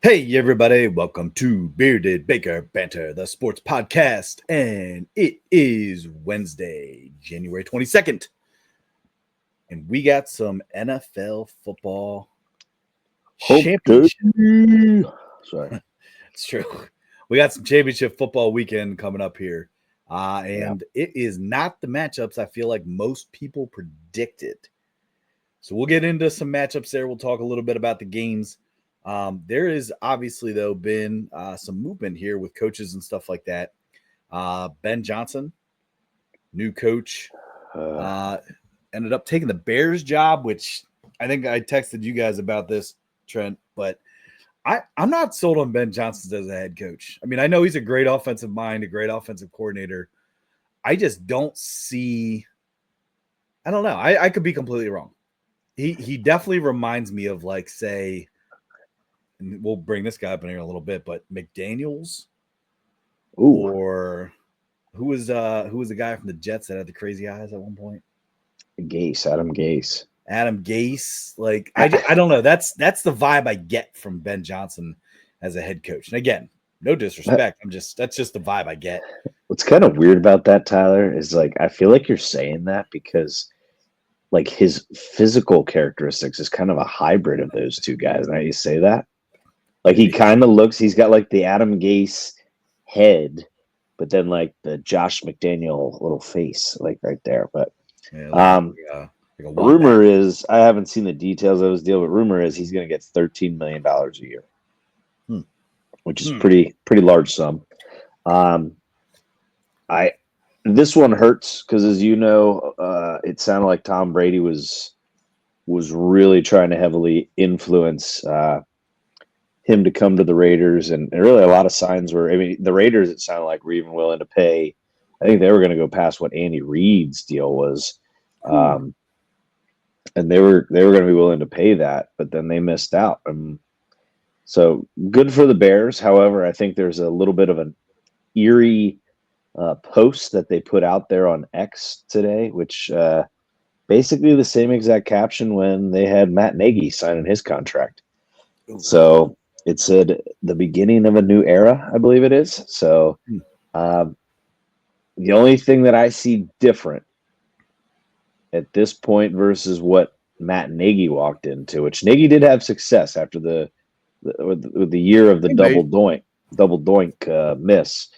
Hey, everybody, welcome to Bearded Baker Banter, the sports podcast. And it is Wednesday, January 22nd. And we got some NFL football Hope championship. Sorry. It's true. We got some championship football weekend coming up here. Yeah. And it is not the matchups I feel like most people predicted. So we'll get into some matchups there. We'll talk a little bit about the games. There is obviously, though, been some movement here with coaches and stuff like that. Ben Johnson, new coach, ended up taking the Bears job, which I think I texted you guys about this, Trent, but I'm not sold on Ben Johnson as a head coach. I mean, I know he's a great offensive mind, a great offensive coordinator. I just don't see – I don't know. I could be completely wrong. He definitely reminds me of, like, say – and we'll bring this guy up in here a little bit, but McDaniels or who was the guy from the Jets that had the crazy eyes at one point? Adam Gase. Adam Gase. Like I don't know. That's the vibe I get from Ben Johnson as a head coach. And again, no disrespect. That's just the vibe I get. What's kind of weird about that, Tyler, is like I feel like you're saying that because like his physical characteristics is kind of a hybrid of those two guys. Now you say that. Like he kind of looks, he's got like the Adam Gase head, but then like the Josh McDaniel little face, like right there. But rumor is, I haven't seen the details of his deal, but rumor is he's going to get $13 million a year, which is pretty large sum. This one hurts because, as you know, it sounded like Tom Brady was really trying to heavily influence him to come to the Raiders, and really a lot of signs were. I mean, the Raiders, it sounded like, were even willing to pay. I think they were going to go past what Andy Reid's deal was, and they were going to be willing to pay that, but then they missed out. So good for the Bears. However, I think there's a little bit of an eerie post that they put out there on X today, which basically the same exact caption when they had Matt Nagy signing his contract. So it said the beginning of a new era, I believe it is. So the only thing that I see different at this point versus what Matt Nagy walked into, which Nagy did have success after the year of the double doink miss.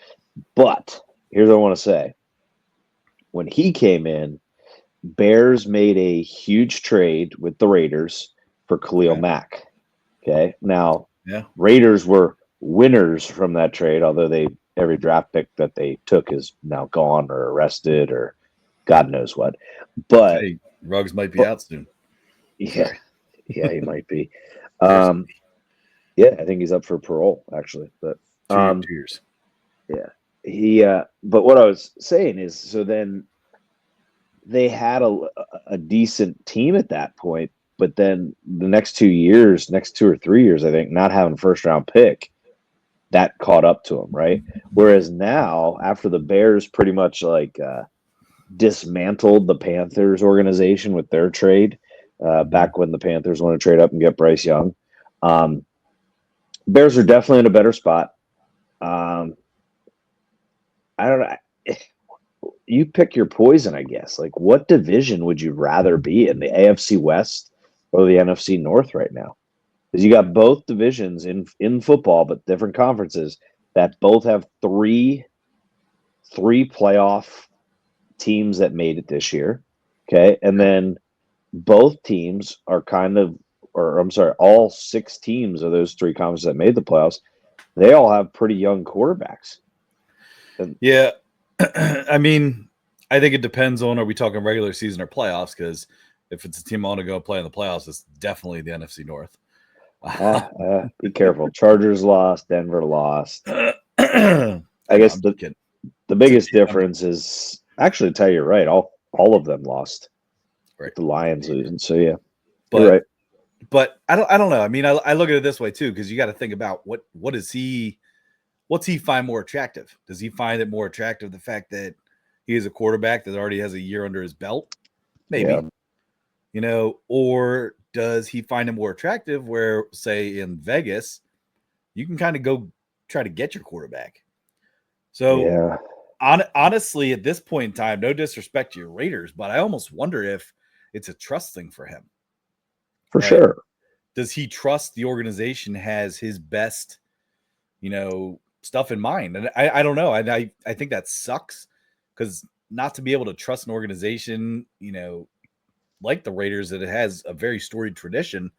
But here's what I want to say. When he came in, Bears made a huge trade with the Raiders for Khalil Mack. Okay. Now, Raiders were winners from that trade, although every draft pick that they took is now gone or arrested or God knows what. But Ruggs might be out soon. Yeah, he might be. I think he's up for parole actually. But 2 years. Yeah, but what I was saying is, so then they had a decent team at that point. But then the next 2 or 3 years, I think, not having first round pick, that caught up to him, right? Whereas now, after the Bears pretty much like dismantled the Panthers organization with their trade, back when the Panthers want to trade up and get Bryce Young, Bears are definitely in a better spot. I don't know. You pick your poison, I guess. Like, what division would you rather be in, the AFC West or the NFC North right now? Because you got both divisions in football, but different conferences that both have three playoff teams that made it this year. Okay. And then both teams are all 6 teams of those 3 conferences that made the playoffs. They all have pretty young quarterbacks. Yeah. I mean, I think it depends on, are we talking regular season or playoffs? Because if it's a team I want to go play in the playoffs, it's definitely the NFC North. Be careful. Chargers lost. Denver lost. I guess the biggest difference is, actually, to tell you right, all of them lost. Right. The Lions losing. So yeah, you're right. But I don't know. I mean, I look at it this way too, because you got to think about what's he find more attractive? Does he find it more attractive the fact that he is a quarterback that already has a year under his belt? Maybe. Yeah. Or does he find it more attractive where, say, in Vegas, you can kind of go try to get your quarterback. So Yeah, honestly, at this point in time, no disrespect to your Raiders, but I almost wonder if it's a trust thing for him. for Like, sure. does he trust the organization has his best, stuff in mind? And I don't know. I think that sucks because not to be able to trust an organization, like the Raiders, that it has a very storied tradition.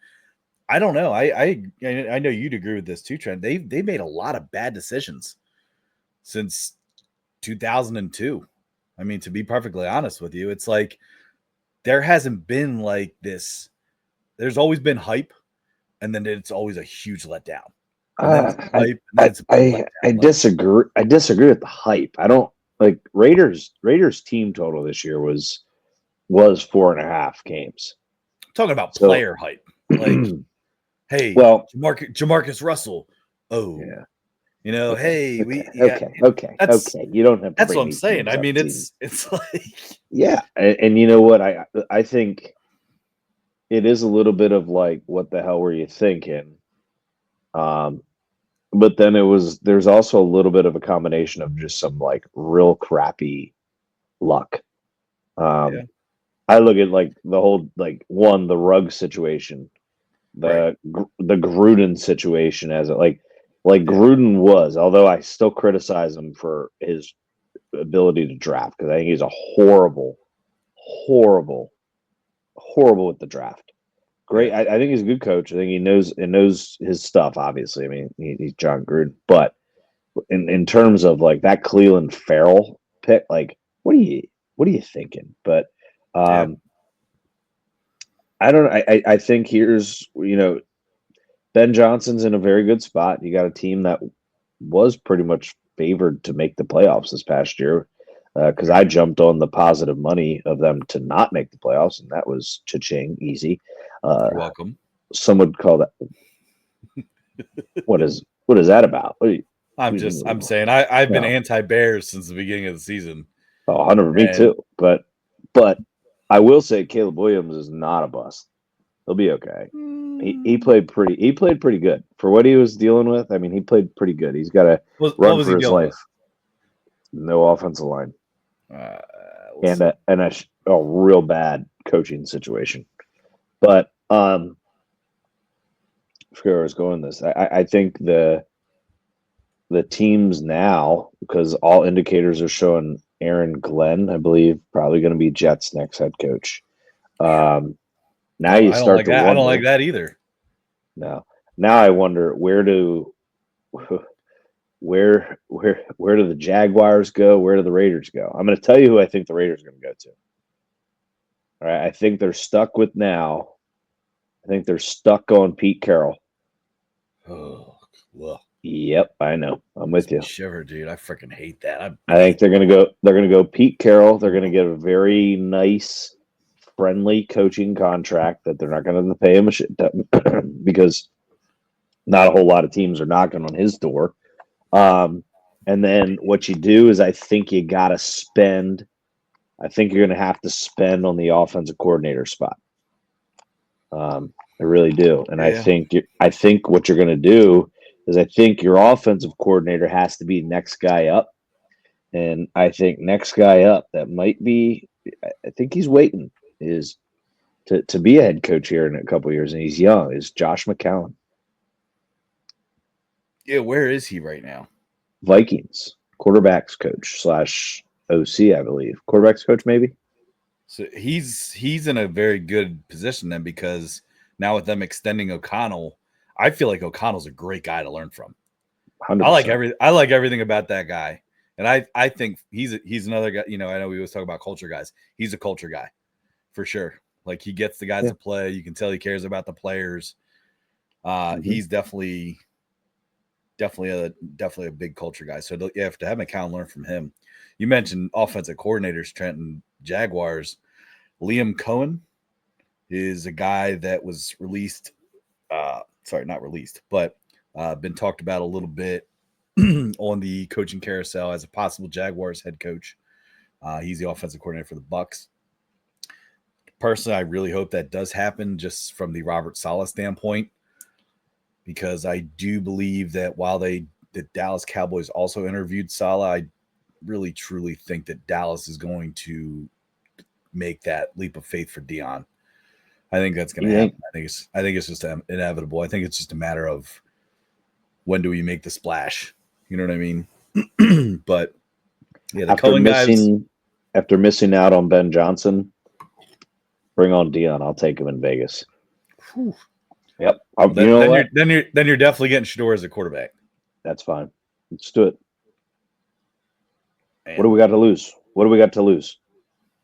I don't know. I know you'd agree with this too, Trent. They made a lot of bad decisions since 2002. I mean, to be perfectly honest with you, it's like there hasn't been like this. There's always been hype, and then it's always a huge letdown, and then it's I, hype, and then it's a big letdown. I disagree. I disagree with the hype. I don't like Raiders team total this year was 4.5 games. I'm talking about So, player hype, like, hey, well, Jamarcus Russell. Oh, yeah. hey, Okay. You don't have to that's bring what I'm these saying. names I up, mean, team. it's like, Yeah, and you know what? I think it is a little bit of like, what the hell were you thinking? Um, but then there's also a little bit of a combination of just some like real crappy luck. yeah, Um, I look at like the whole like the rug situation, right, the Gruden situation as it like yeah, Gruden was, although I still criticize him for his ability to draft because I think he's a horrible, horrible with the draft. yeah. Great, I think he's a good coach. I think he knows his stuff. Obviously, I mean he's John Gruden, but in terms of like that Cleveland Farrell pick, like what are you thinking? But Yeah. um, I don't. I think here's Ben Johnson's in a very good spot. You got a team that was pretty much favored to make the playoffs this past year because I jumped on the positive money of them to not make the playoffs, and that was cha-ching, easy. Uh, You're welcome. some would call that what is that about? I'm saying I've been No, anti-Bears since the beginning of the season, 100 me and too. But I will say Caleb Williams is not a bust. He'll be okay. He played pretty good for what he was dealing with. I mean, he played pretty good. He's got to what run was he for his dealing life. with? No offensive line Uh, and listen, a real bad coaching situation. But I forget where I was going with this. I think the teams now, because all indicators are showing Aaron Glenn, I believe, probably going to be Jets' next head coach. Now you I don't start like to that. I don't like wonder. that either. Now I wonder where do where do the Jaguars go? Where do the Raiders go? I'm going to tell you who I think the Raiders are going to go to. All right, I think they're stuck with now. I think they're stuck on Pete Carroll. Oh, well, Yep, I know. I'm with makes me you. shiver, dude. I freaking hate that. I think they're going to go. They're going to go Pete Carroll. They're going to get a very nice, friendly coaching contract that they're not going to pay him a shit ton because not a whole lot of teams are knocking on his door. And then what you do is I think you got to spend. I think you're going to have to spend on the offensive coordinator spot. I really do, and Yeah. I think what you're going to do is I think your offensive coordinator has to be next guy up, and I think next guy up that might be. I think he's waiting is to be a head coach here in a couple of years, and he's young. Is Josh McCown, Yeah, where is he right now? Vikings quarterbacks coach slash OC, I believe. Quarterbacks coach, maybe. So he's in a very good position then because now with them extending O'Connell, I feel like O'Connell's a great guy to learn from. 100%. I like everything about that guy, and I think he's another guy. I know we always talk about culture guys. He's a culture guy for sure. Like he gets the guys Yeah. to play. You can tell he cares about the players. He's definitely a big culture guy. So you have to have McCown learn from him. You mentioned offensive coordinators, Trenton Jaguars. Liam Cohen is a guy that was released. Sorry, not released, but been talked about a little bit on the coaching carousel as a possible Jaguars head coach. He's the offensive coordinator for the Bucks. Personally, I really hope that does happen just from the Robert Saleh standpoint. because I do believe that while the Dallas Cowboys also interviewed Saleh, I really truly think that Dallas is going to make that leap of faith for Dion. I think that's going to happen. I think it's just inevitable. I think it's just a matter of when do we make the splash. You know what I mean? But yeah, the after missing out on Ben Johnson, bring on Dion. I'll take him in Vegas. Whew. Yep. Well, then you're definitely getting Shador as a quarterback. That's fine. Let's do it. Man. What do we got to lose? What do we got to lose?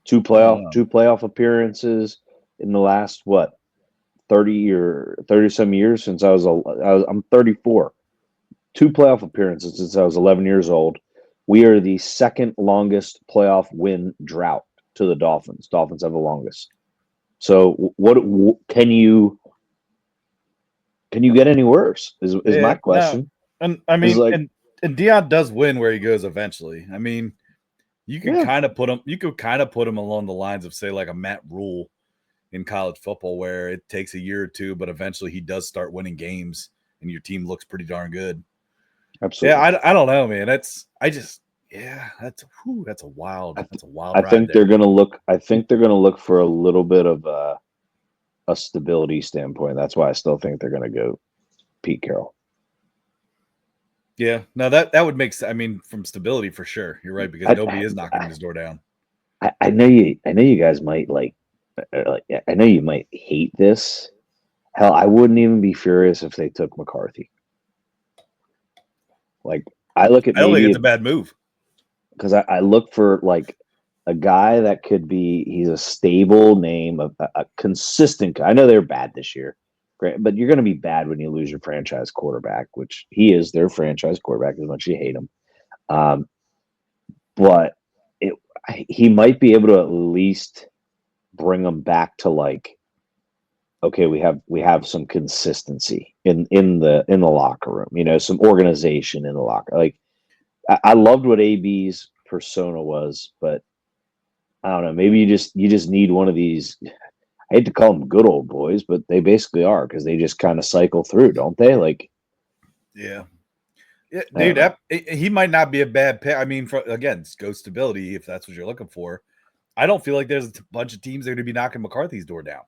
Two playoff appearances in the last 30 some years since I'm 34. 2 playoff appearances since I was 11 years old. We are the second longest playoff win drought to the Dolphins. Dolphins have the longest. So what can you get any worse? Is my question. No. And I mean, and Dion does win where he goes eventually. I mean, you could kind of put him along the lines of, say, like a Matt Rule in college football, where it takes a year or two, but eventually he does start winning games and your team looks pretty darn good. Absolutely. Yeah, I don't know, man. That's a wild I think they're gonna look for a little bit of a stability standpoint. That's why I still think they're gonna go Pete Carroll. Yeah, no, that would make sense. I mean, from stability for sure. You're right, because nobody is knocking his door down. I know you guys might I know you might hate this. Hell, I wouldn't even be furious if they took McCarthy. Like, I don't think it's a bad move, because I look for like a guy that could be. He's a stable name, a consistent. I know they're bad this year, great, but you're going to be bad when you lose your franchise quarterback, which he is their franchise quarterback as much as you hate him. But he might be able to at least bring them back to like, okay, we have some consistency in the locker room, you know, some organization in the locker. Like, I loved what AB's persona was, but I don't know, maybe you just need one of these. I hate to call them good old boys, but they basically are, because they just kind of cycle through, don't they? Like, yeah, dude, he might not be a bad pick. I mean, again, go stability if that's what you're looking for. I don't feel like there's a bunch of teams that are going to be knocking McCarthy's door down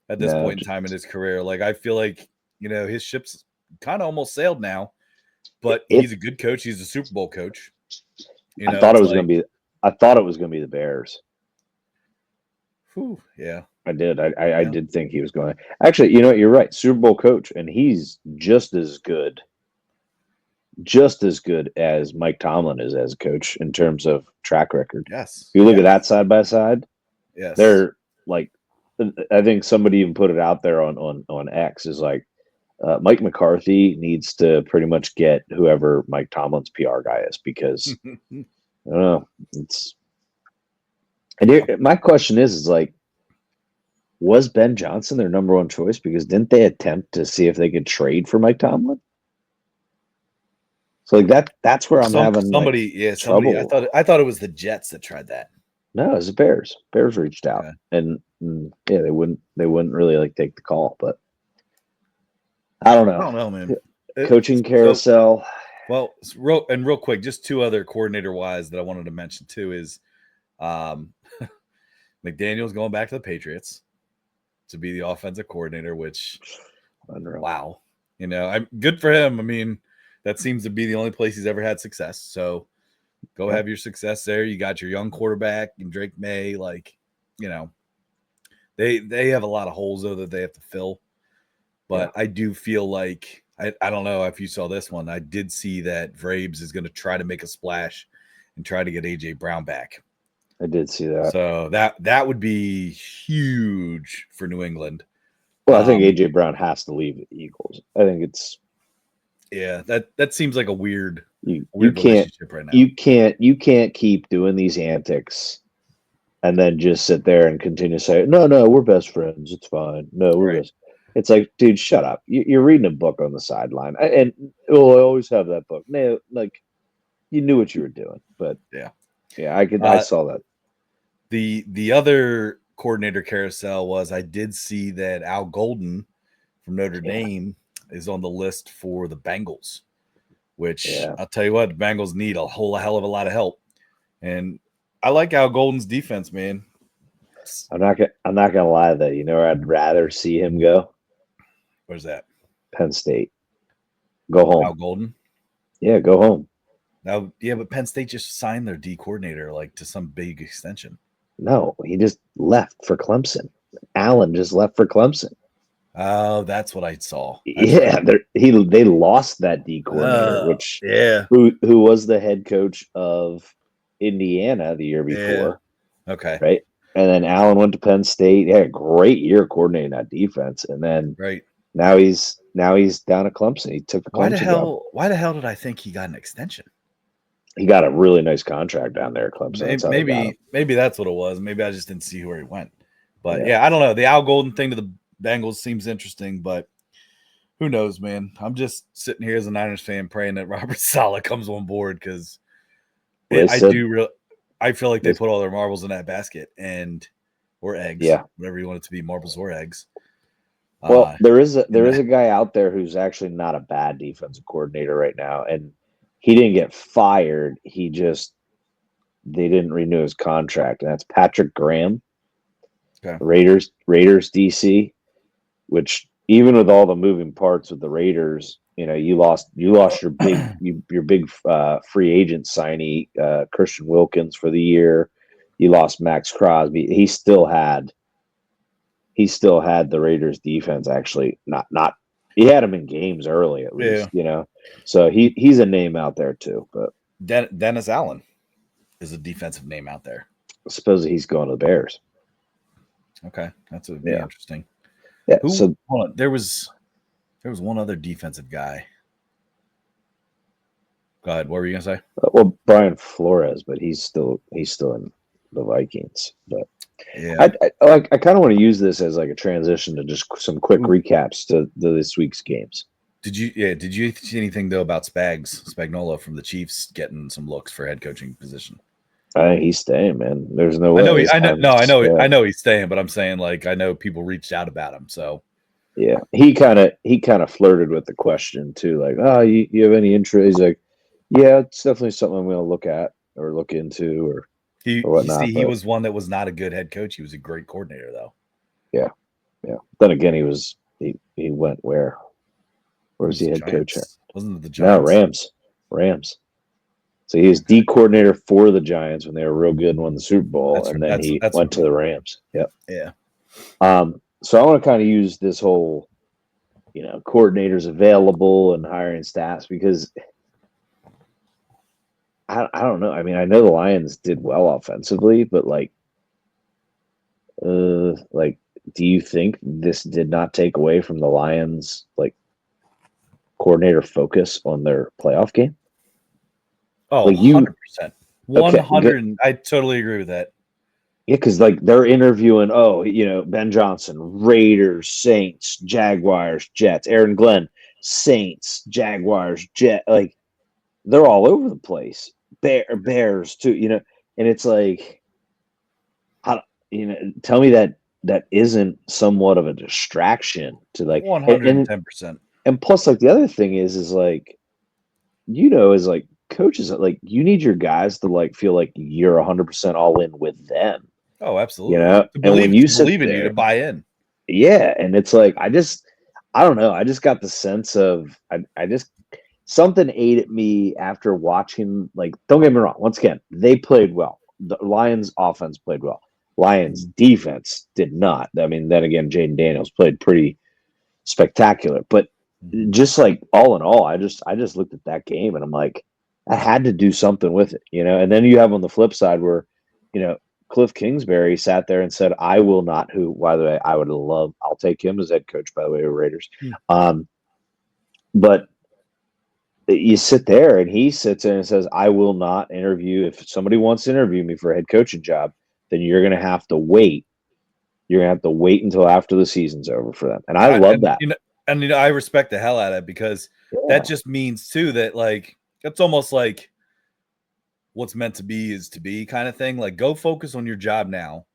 at this point in time in his career. Like, I feel like, you know, his ship's kind of almost sailed now, but he's a good coach. He's a Super Bowl coach. You know, I thought it was going to be the Bears. Whew, yeah, I did. I did think he was going to. Actually, you know, you're right. Super Bowl coach, and he's just as good as Mike Tomlin is as a coach in terms of track record. Yes. If you look at that side by side, yes, they're like, I think somebody even put it out there on X, is like, Mike McCarthy needs to pretty much get whoever Mike Tomlin's PR guy is, because I don't know, it's. And my question is like, was Ben Johnson their number one choice? Because didn't they attempt to see if they could trade for Mike Tomlin? So like that's where I'm having somebody. Trouble. I thought it was the Jets that tried that. No, it was the Bears. Bears reached out, and they wouldn't really like take the call, but I don't know, man. Coaching carousel. Well, real quick, just 2 other coordinator wise that I wanted to mention too is McDaniel's going back to the Patriots to be the offensive coordinator, which, wow, you know, I'm good for him. I mean, that seems to be the only place he's ever had success. So go have your success there. You got your young quarterback and Drake May. Like, you know, they have a lot of holes though that they have to fill. But I do feel like I don't know if you saw this one. I did see that Vrabes is going to try to make a splash and try to get AJ Brown back. I did see that. So that would be huge for New England. Well, I think AJ Brown has to leave the Eagles. I think it's that seems like a weird relationship right now. You can't keep doing these antics and then just sit there and continue to say, no, we're best friends. It's fine. No, we're best. It's like, dude, shut up. You're reading a book on the sideline, and I always have that book. No, like, you knew what you were doing, but yeah, I saw that. The other coordinator carousel was, I did see that Al Golden from Notre Dame is on the list for the Bengals, which Yeah. I'll tell you what, the Bengals need a whole hell of a lot of help. And I like Al Golden's defense, man. I'm not gonna lie though. You know where I'd rather see him go? Where's that? Penn State. Go home. Al Golden? Yeah, go home. Now, yeah, but Penn State just signed their D coordinator like to some big extension. No, he just left for Clemson. Allen just left for Clemson. Oh, that's what I saw. That's Yeah, right. they lost that D coordinator, which yeah. who was the head coach of Indiana the year before. Yeah. Okay. Right. And then Allen went to Penn State. He had a great year coordinating that defense. And then right. now he's down at Clemson. He took the Clemson job. Why the hell did I think he got an extension? He got a really nice contract down there at Clemson. Maybe that's what it was. Maybe I just didn't see where he went. But yeah, I don't know. The Al Golden thing to the Bengals seems interesting, but who knows, man? I'm just sitting here as a Niners fan praying that Robert Saleh comes on board because I feel like they put all their marbles in that basket or eggs, whatever you want it to be, marbles or eggs. Well, there is a guy out there who's actually not a bad defensive coordinator right now, and he didn't get fired. They didn't renew his contract, and that's Patrick Graham, Raiders DC. Which even with all the moving parts with the Raiders, you lost your big free agent signee Christian Wilkins for the year. You lost Max Crosby. He still had the Raiders defense actually not he had him in games early at least, So he's a name out there too. But Dennis Allen is a defensive name out there. I suppose he's going to the Bears. Okay, that's be interesting. Yeah. Hold on. There was one other defensive guy. Go ahead. What were you gonna say? Well, Brian Flores, but he's still in the Vikings. But yeah, I kind of want to use this as like a transition to just some quick recaps to this week's games. Did you see anything though about Spagnuolo from the Chiefs getting some looks for head coaching position? He's staying, man. There's no way. I know he's staying, but I'm saying like I know people reached out about him. So yeah, he kind of flirted with the question too, like, oh, you have any interest? He's like, yeah, it's definitely something I'm going to look at or look into or whatnot. He was one that was not a good head coach. He was a great coordinator though. Yeah. Then again, he went where? Where's he head coach at? Wasn't it the Giants? No, Rams. So he was D coordinator for the Giants when they were real good and won the Super Bowl, then he went to the Rams. Yep. Yeah. So I want to kind of use this whole, coordinators available and hiring staffs because I don't know. I mean, I know the Lions did well offensively, but do you think this did not take away from the Lions coordinator focus on their playoff game? Oh, 100%. 100. I totally agree with that. Yeah, because they're interviewing, Ben Johnson, Raiders, Saints, Jaguars, Jets, Aaron Glenn, Saints, Jaguars, Jet. They're all over the place. Bears too, and it's like, tell me that isn't somewhat of a distraction to 110%. And plus, the other thing is coaches, you need your guys to feel like you're 100% all in with them. Oh, absolutely. To believe in you, to buy in. Yeah, and it's I don't know. I just got the sense of something ate at me after watching. Don't get me wrong. Once again, they played well. The Lions' offense played well. Lions' defense did not. I mean, then again, Jaden Daniels played pretty spectacular. But just all in all, I just looked at that game and I'm like, I had to do something with it, And then you have on the flip side where, Cliff Kingsbury sat there and said, I will not, who, by the way, I'll take him as head coach, by the way, of Raiders. But you sit there and he sits there and says, I will not interview. If somebody wants to interview me for a head coaching job, then you're going to have to wait. You're going to have to wait until after the season's over for them. And I love that. I respect the hell out of it because that just means too that it's almost like what's meant to be is to be kind of thing. Go focus on your job now,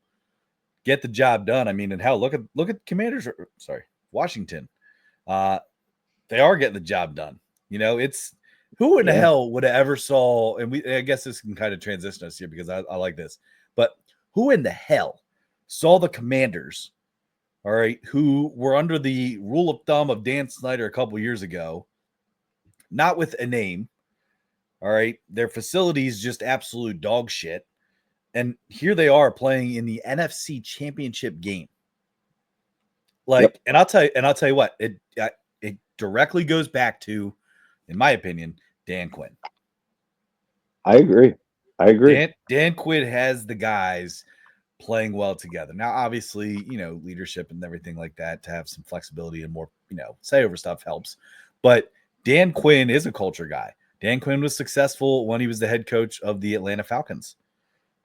get the job done. I mean, and hell, look at Commanders. Sorry, Washington. They are getting the job done. It's who in the Yeah. hell would have ever saw, and I guess this can kind of transition us here because I like this, but who in the hell saw the Commanders, all right, who were under the rule of thumb of Dan Snyder a couple years ago, not with a name, all right, their facilities just absolute dog shit, and here they are playing in the NFC Championship game. Like, Yep. and I'll tell you what, it directly goes back to, in my opinion, Dan Quinn. I agree. Dan Quinn has the guys playing well together. Now, obviously, leadership and everything like that, to have some flexibility and more, say over stuff helps. But Dan Quinn is a culture guy. Dan Quinn was successful when he was the head coach of the Atlanta Falcons.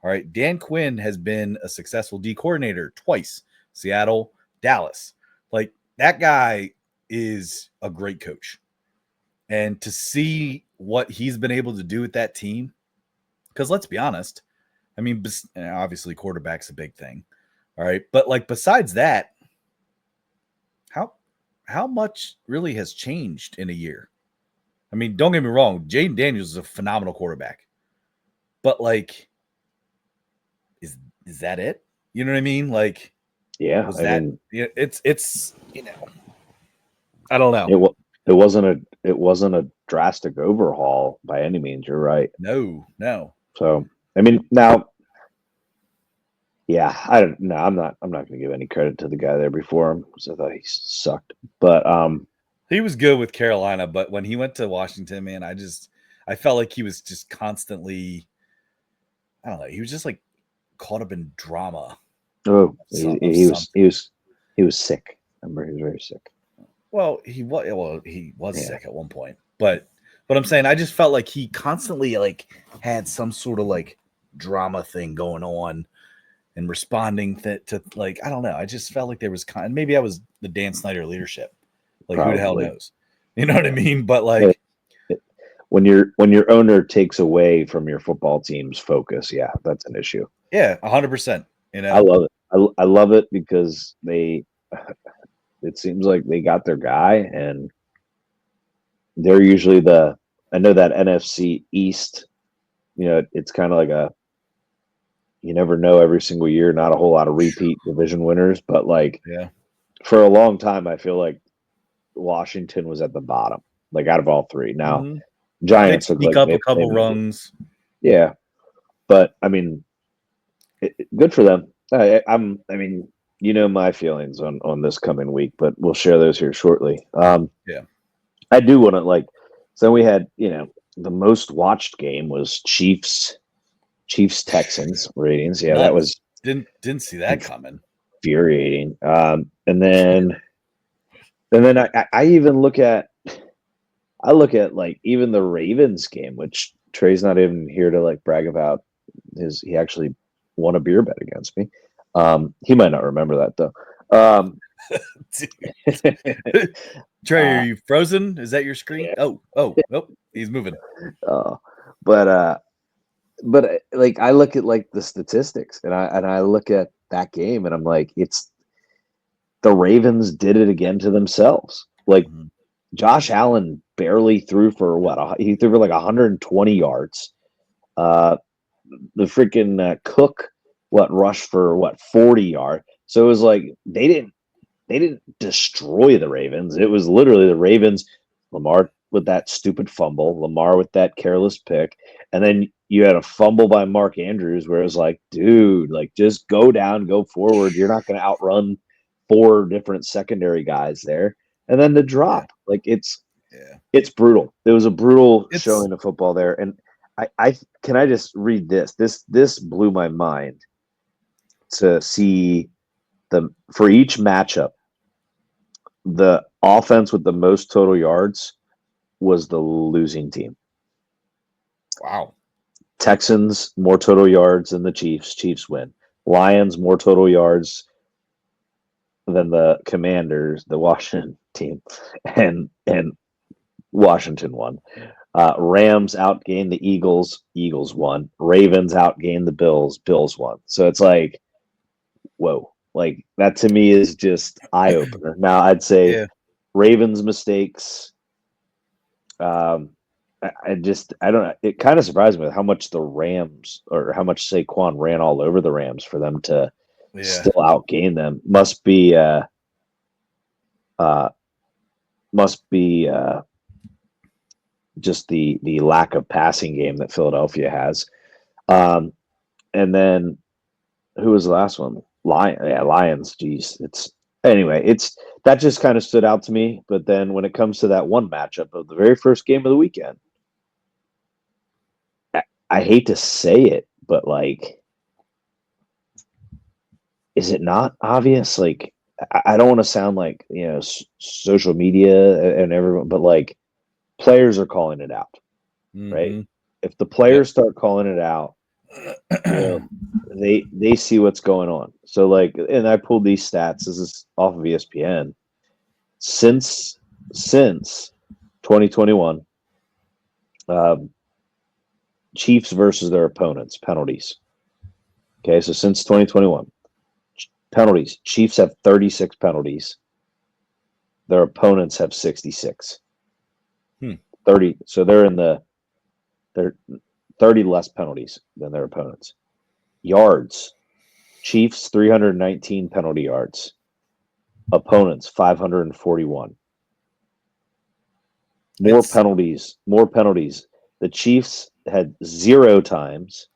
All right. Dan Quinn has been a successful D coordinator twice, Seattle, Dallas. Like, that guy is a great coach. And to see what he's been able to do with that team, because let's be honest, I mean, obviously quarterback's a big thing. All right. But like, besides that, how much really has changed in a year? I mean, don't get me wrong, Jaden Daniels is a phenomenal quarterback. But like, is that it? You know what I mean? Like, Yeah. was I that mean, it's I don't know. it wasn't a drastic overhaul by any means. You're right. No. So I mean, now, yeah, I don't know. I'm not going to give any credit to the guy there before him because I thought he sucked. But He was good with Carolina, but when he went to Washington, man, I felt like he was just constantly, I don't know, he was just like caught up in drama. oh, he was sick. I remember he was very sick. Well, he was Yeah. sick at one point, but I'm saying, I just felt like he constantly like had some sort of like drama thing going on and responding to like, I don't know. I just felt like there was maybe I was the Dan Snyder leadership. Like, who the hell Probably. knows? You know what I mean? But Yeah. like, When your owner takes away from your football team's focus, yeah, that's an issue. yeah, 100%. I love it. I love it because it seems like they got their guy, and they're usually I know that NFC East, it's kind of like you never know every single year, not a whole lot of repeat division winners, but like, yeah, for a long time, I feel like Washington was at the bottom, like out of all three. Now, Giants they look sneak like up a they couple rungs. yeah, but I mean, good for them. I mean, my feelings on this coming week, but we'll share those here shortly. Yeah. I do want to so we had, the most watched game was Chiefs Texans ratings. Yeah, that was didn't see that coming. infuriating. And then I even look at like even the Ravens game, which Trey's not even here to like brag about. He actually won a beer bet against me. He might not remember that though. Trey, are you frozen? Is that your screen? Yeah. Oh, he's moving. But like, I look at like the statistics, and I look at that game, and I'm like, it's the Ravens did it again to themselves. Like, Josh Allen barely threw for he threw for like 120 yards. The freaking Cook rushed for 40 yards. So it was like they didn't destroy the Ravens. It was literally the Ravens. Lamar with that stupid fumble, Lamar with that careless pick, and then you had a fumble by Mark Andrews where it was like, dude, like, just go down, go forward. You're not going to outrun 4 different secondary guys there. And then the drop, like, it's brutal. It was a brutal showing of football there. And I can I just read this? This blew my mind to see for each matchup, the offense with the most total yards was the losing team. Wow. Texans, more total yards than the Chiefs. Chiefs win. Lions, more total yards than the Commanders, the Washington team, and Washington won. Rams outgained the Eagles. Eagles won. Ravens outgained the Bills. Bills won. So it's like, whoa. Like, that to me is just eye opener. Now, I'd say Ravens mistakes. I don't know. It kind of surprised me with how much the Rams or how much Saquon ran all over the Rams for them to Yeah. still outgain them. Must be uh, just the lack of passing game that Philadelphia has. Um, and then who was the last one? Lions. Geez, it's that just kind of stood out to me. But then when it comes to that one matchup of the very first game of the weekend, I hate to say it, but like, is it not obvious? Like, I don't want to sound like social media and everyone, but like players are calling it out, right? Mm-hmm. If the Yep. players start calling it out, you know, they see what's going on. So like, and I pulled these stats. This is off of ESPN. Since 2021, um, Chiefs versus their opponents penalties. Okay, so since 2021, penalties. Chiefs have 36 penalties. Their opponents have 66. 30. So they're 30 less penalties than their opponents. Yards. Chiefs 319 penalty yards. Opponents 541. More penalties. The Chiefs had 0 times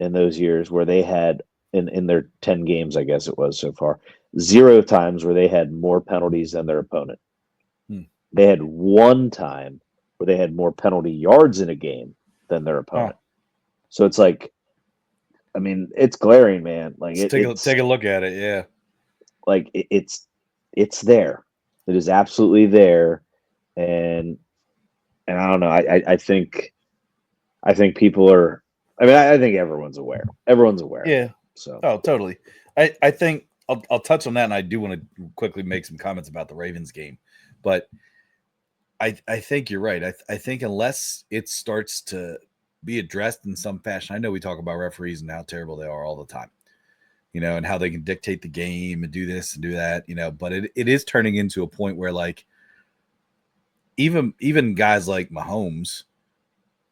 in those years where they had in their 10 games, I guess it was so far, 0 times where they had more penalties than their opponent. They had 1 time where they had more penalty yards in a game than their opponent. So it's like, I mean, it's glaring, man. Like Take a look at it. Yeah. Like it's there. It is absolutely there. And I don't know. I think people are. I mean, I think everyone's aware. Everyone's aware. Yeah. So. Oh, totally. I think I'll touch on that, and I do want to quickly make some comments about the Ravens game, but I think you're right. I think unless it starts to be addressed in some fashion, I know we talk about referees and how terrible they are all the time, and how they can dictate the game and do this and do that, but it is turning into a point where like even guys like Mahomes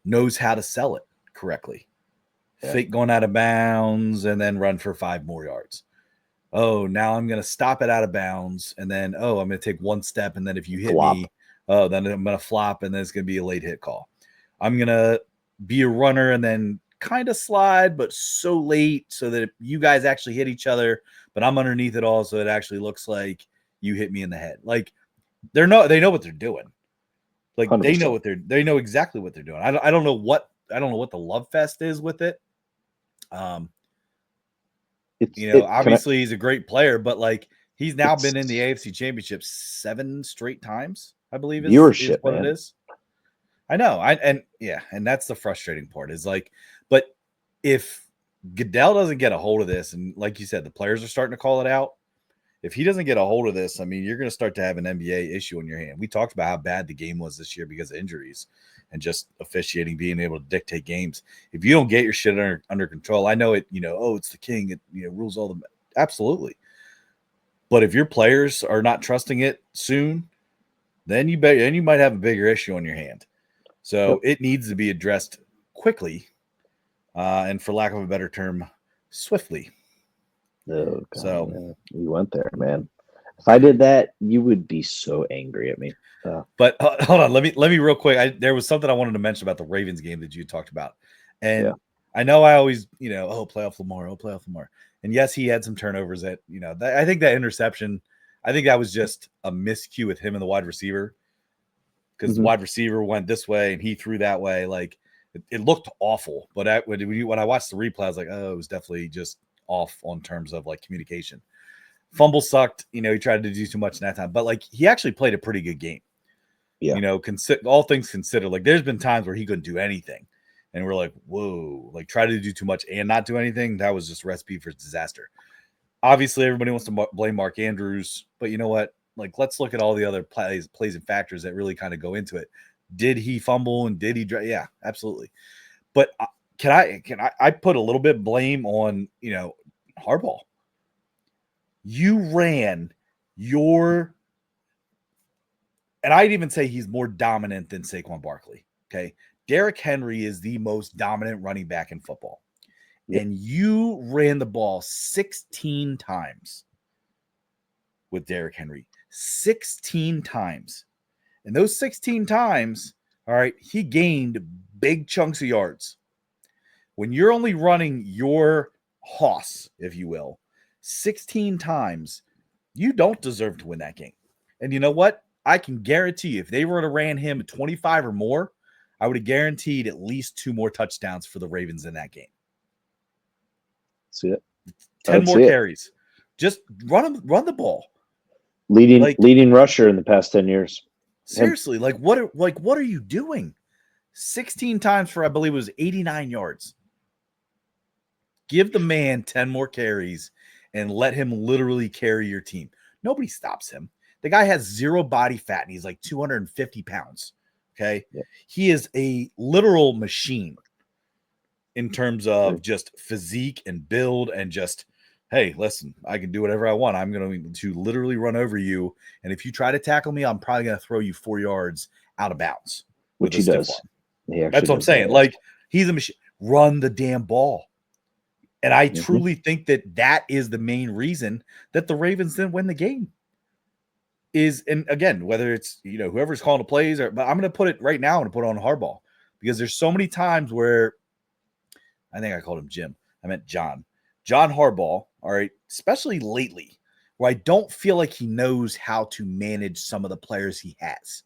knows how to sell it correctly. Yeah. Fake going out of bounds and then run for 5 more yards. Oh, now I'm going to stop it out of bounds. And then, I'm going to take 1 step. And then if you hit me, then I'm going to flop. And then it's going to be a late hit call. I'm going to be a runner and then kind of slide, but so late so that you guys actually hit each other, but I'm underneath it all. So it actually looks like you hit me in the head. Like they know what they're doing. Like 100%. They know exactly what they're doing. I don't know what the love fest is with it. Obviously he's a great player, but like he's now been in the AFC Championship 7 straight times, I believe is what it is. I know. And that's the frustrating part is like, but if Goodell doesn't get a hold of this, and like you said, the players are starting to call it out. If he doesn't get a hold of this, I mean, you're going to start to have an NBA issue in your hand. We talked about how bad the game was this year because of injuries and just officiating, being able to dictate games. If you don't get your shit under control, I know it, it's the king. It rules all the – absolutely. But if your players are not trusting it soon, then you might have a bigger issue on your hand. So It needs to be addressed quickly and, for lack of a better term, swiftly. Oh, God, so man. You went there, man. If I did that, you would be so angry at me. But hold on, let me real quick. There was something I wanted to mention about the Ravens game that you talked about, and I know I always, playoff Lamar, and yes, he had some turnovers that, I think that interception, I think that was just a miscue with him and the wide receiver because the wide receiver went this way and he threw that way. Like it looked awful, but when I watched the replay, I was like, oh, it was definitely just off on terms of like communication. Fumble sucked. He tried to do too much in that time, but like he actually played a pretty good game. Yeah. All things considered, like there's been times where he couldn't do anything. And we're like, whoa, like try to do too much and not do anything. That was just a recipe for disaster. Obviously, everybody wants to blame Mark Andrews, but you know what? Like, let's look at all the other plays and factors that really kind of go into it. Did he fumble and did he? Yeah, absolutely. But can I put a little bit of blame on, Harbaugh? You ran your and I'd even say he's more dominant than Saquon Barkley. Okay. Derrick Henry is the most dominant running back in football. Yep. And you ran the ball 16 times with Derrick Henry. 16 times. And those 16 times, all right, he gained big chunks of yards. When you're only running your hoss, if you will, 16 times, you don't deserve to win that game. And you know what? I can guarantee if they were to ran him 25 or more, I would have guaranteed at least 2 more touchdowns for the Ravens in that game. See it. 10 more carries. Just run the ball. Leading rusher in the past 10 years. Seriously, what are you doing? 16 times for, I believe it was 89 yards. Give the man 10 more carries and let him literally carry your team. Nobody stops him. The guy has 0 body fat and he's like 250 pounds. Okay. Yeah. He is a literal machine in terms of just physique and build and just, hey, listen, I can do whatever I want. I'm going to literally run over you. And if you try to tackle me, I'm probably going to throw you 4 yards out of bounds. Which he does. That's what I'm saying. Like, he's a machine. Run the damn ball. And I truly think that is the main reason that the Ravens didn't win the game. And again, whether it's, whoever's calling the plays, but I'm going to put it right now, I'm going to put it on Harbaugh, because there's so many times where, I think I called him Jim. I meant John Harbaugh. All right. Especially lately, where I don't feel like he knows how to manage some of the players he has.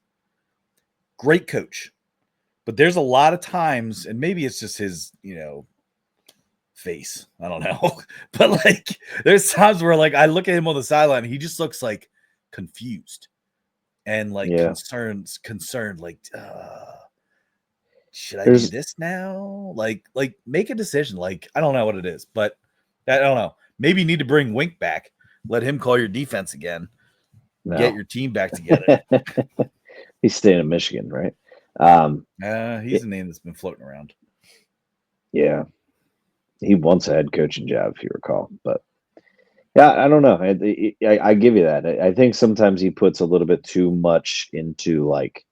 Great coach. But there's a lot of times, and maybe it's just his, face. I don't know. But like, there's times where like I look at him on the sideline, and he just looks like confused and like concerned, like, should I do this now? Like make a decision. Like, I don't know what it is, but I don't know. Maybe you need to bring Wink back. Let him call your defense again. No. Get your team back together. He's staying in Michigan, right? He's a name that's been floating around. Yeah. He wants a head coaching job, if you recall. But yeah, I don't know. I give you that. I think sometimes he puts a little bit too much into like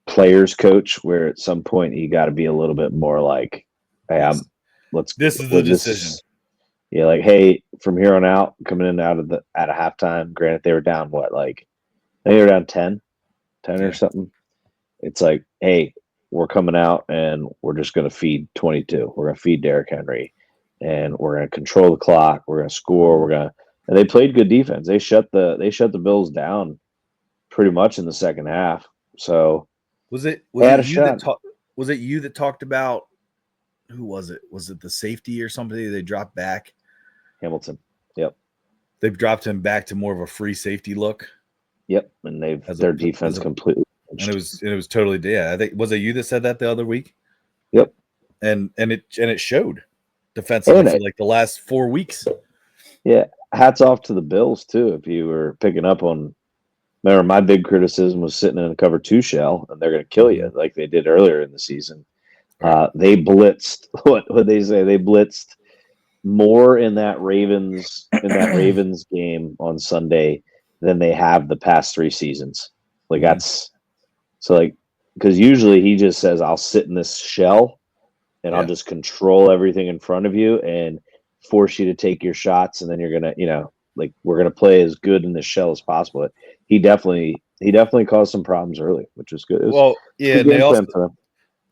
players coach, where at some point you got to be a little bit more like, hey, this is the decision. Like, hey, from here on out, coming in out of halftime, granted they were down what, like I think they were down 10 or something. It's like, hey, we're coming out and we're just going to feed 22. We're going to feed Derrick Henry and we're going to control the clock. We're going to score. And they played good defense. They shut the Bills down pretty much in the second half. So was it you that talked about, who was it? Was it the safety or somebody they dropped back? Hamilton. Yep. They've dropped him back to more of a free safety look. Yep. And their defense completely. And it was totally, I think, was it you that said that the other week? Yep. And it showed defensively for like the last 4 weeks. Yeah. Hats off to the Bills too. If you were picking up on, remember my big criticism was sitting in a cover 2 shell and they're going to kill you like they did earlier in the season. They blitzed what they say. They blitzed more in that Ravens game on Sunday than they have the past 3 seasons. Like that's so like, because usually he just says, I'll sit in this shell and I'll just control everything in front of you and force you to take your shots. And then you're going to, like we're going to play as good in this shell as possible. He definitely caused some problems early, which was good. And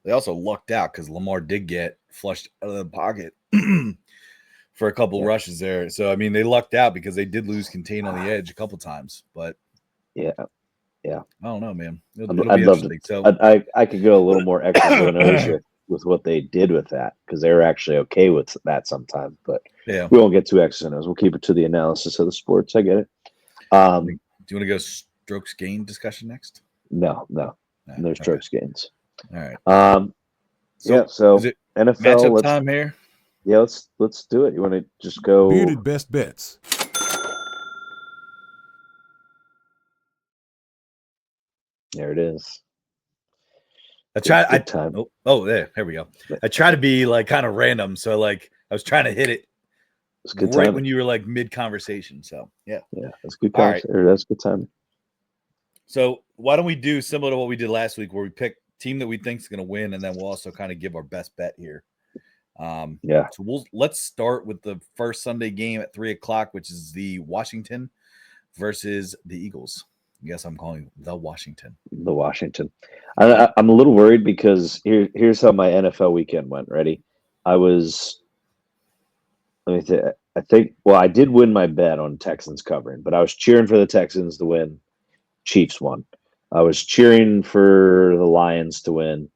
they also lucked out because Lamar did get flushed out of the pocket for a couple rushes there. So, I mean, they lucked out because they did lose contain on the edge a couple times. But yeah, I don't know, man. I'd love to. So I could go a little more extra with what they did with that, because they were actually okay with that sometimes. But we won't get too extra nose. We'll keep it to the analysis of the sports. I get it. Do you want to go strokes gain discussion next? No strokes gains. All right. So is it NFL matchup time here? Yeah, let's do it. You want to just go bearded best bets? There it is. Here we go. I try to be like kind of random, so like I was trying to hit it right when you were like mid conversation. So yeah, that's good. All right. That's good time. So why don't we do similar to what we did last week, where we pick team that we think is going to win, and then we'll also kind of give our best bet here. Yeah. So let's start with the first Sunday game at 3:00, which is the Washington versus the Eagles. Yes, I'm calling the Washington. The Washington. I'm a little worried because here's how my NFL weekend went. Ready? I was. Let me think. I think. Well, I did win my bet on Texans covering, but I was cheering for the Texans to win. Chiefs won. I was cheering for the Lions to win.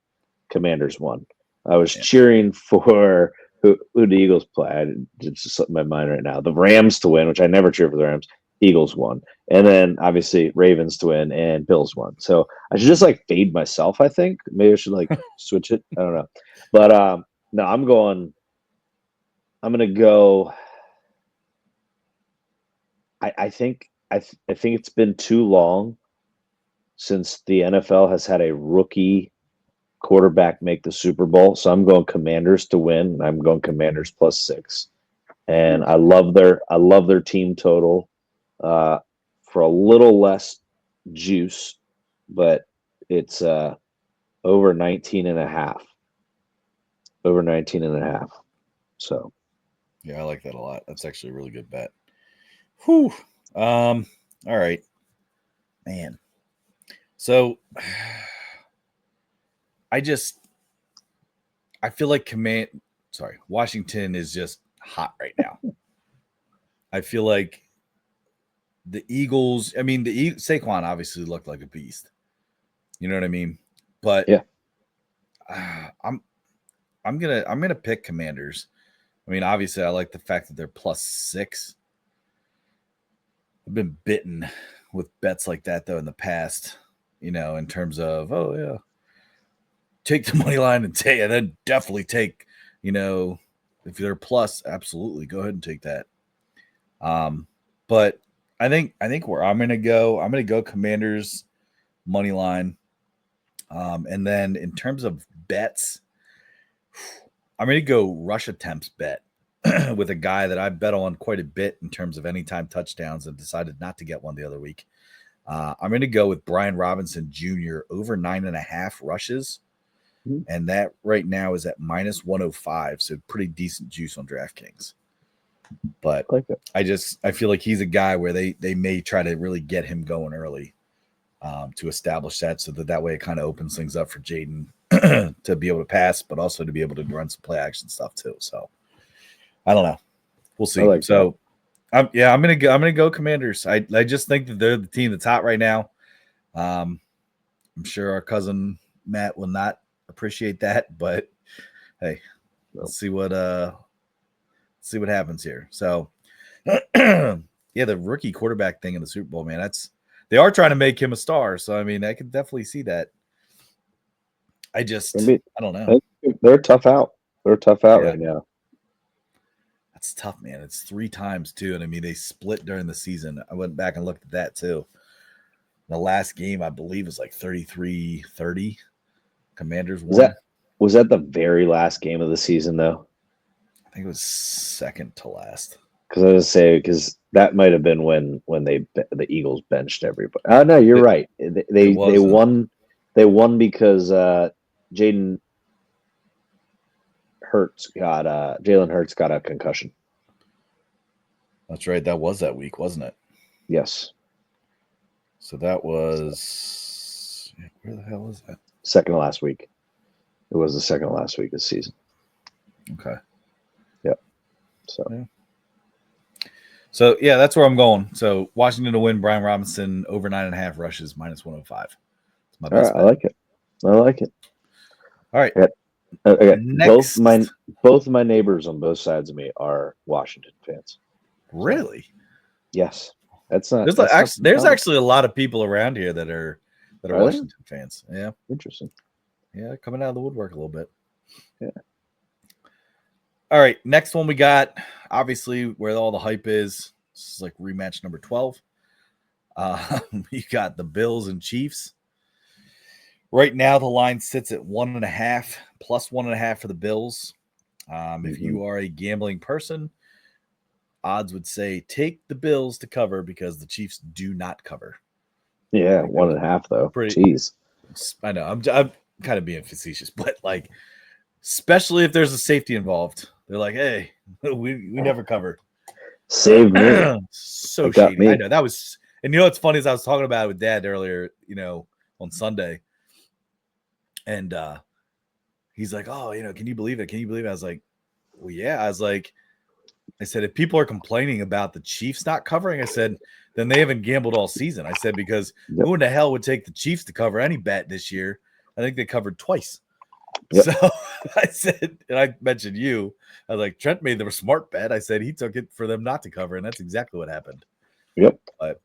Commanders won. I was cheering for who the Eagles play. It's just slipping my mind right now. The Rams to win, which I never cheer for the Rams. Eagles won, and then obviously Ravens to win and Bills won. So I should just like fade myself. I think maybe I should like switch it. I don't know, but no, I'm going. I'm gonna go. I think I think it's been too long since the NFL has had a rookie quarterback make the Super Bowl. So I'm going Commanders to win. I'm going Commanders +6. And I love their team total for a little less juice, but it's over 19 and a half. Over 19 and a half. So yeah, I like that a lot. That's actually a really good bet. Whew. All right. Man. So I feel like Washington is just hot right now. I feel like the Eagles, Saquon obviously looked like a beast. You know what I mean? But yeah, I'm gonna pick Commanders. I mean, obviously I like the fact that they're +6. I've been bitten with bets like that though in the past, in terms of, oh yeah, take the money line and then definitely take, if they're plus, absolutely go ahead and take that. But I think where I'm gonna go Commanders money line. And then in terms of bets, I'm gonna go rush attempts bet with a guy that I bet on quite a bit in terms of anytime touchdowns and decided not to get one the other week. I'm going to go with Brian Robinson Jr. over 9.5 rushes. Mm-hmm. And that right now is at -105. So pretty decent juice on DraftKings. But I like it. I feel like he's a guy where they may try to really get him going early to establish that, so that way it kind of opens things up for Jaden to be able to pass, but also to be able to run some play action stuff too. So I don't know. We'll see. Like so I'm gonna go Commanders. I just think that they're the team that's hot right now. I'm sure our cousin Matt will not appreciate that, but hey, let's see what happens here. So yeah, the rookie quarterback thing in the Super Bowl, man, they are trying to make him a star. So I mean, I can definitely see that. I don't know. They're tough out. They're tough out right now. That's tough, man. It's 3 times too. And I mean, they split during the season. I went back and looked at that too. The last game, I believe, was like 33-30. Commanders won. Was that the very last game of the season, though? I think it was second to last. Because I was say because that might have been when the Eagles benched everybody. Oh no, you're right. They won. They won because Jalen Hurts got a concussion. That's right. That was that week, wasn't it? Yes. So that was where the hell was that? Second to last week. It was the second to last week of the season. Okay. Yep. So. Yeah. So yeah, that's where I'm going. So Washington to win. Brian Robinson over 9.5 rushes -105. That's my best bet. I like it. All right. Yeah. Okay. Next. Both my neighbors on both sides of me are Washington fans. Really? So, yes. That's not. There's actually a lot of people around here that are Washington fans. Yeah. Interesting. Yeah, coming out of the woodwork a little bit. Yeah. All right, next one we got, obviously, where all the hype is. This is like rematch number 12. We got the Bills and Chiefs. Right now, the line sits at 1.5, +1.5 for the Bills. If you are a gambling person, odds would say take the Bills to cover because the Chiefs do not cover. Yeah, 1.5 though. Pretty. Jeez. I know. I'm kind of being facetious, but like, especially if there's a safety involved, they're like, "Hey, we never cover." Saved me. So It got shady. I me. know that was. And you know what's funny is I was talking about it with Dad earlier. On Sunday, and he's like, "Oh, can you believe it? Can you believe it?" I was like, "Well, yeah." I said, if people are complaining about the Chiefs not covering, I said, then they haven't gambled all season. I said, because Yep. who in the hell would take the Chiefs to cover any bet this year? I think they covered twice. Yep. So I said, and I mentioned you. I was like, Trent made the smart bet. I said he took it for them not to cover, and that's exactly what happened. Yep. But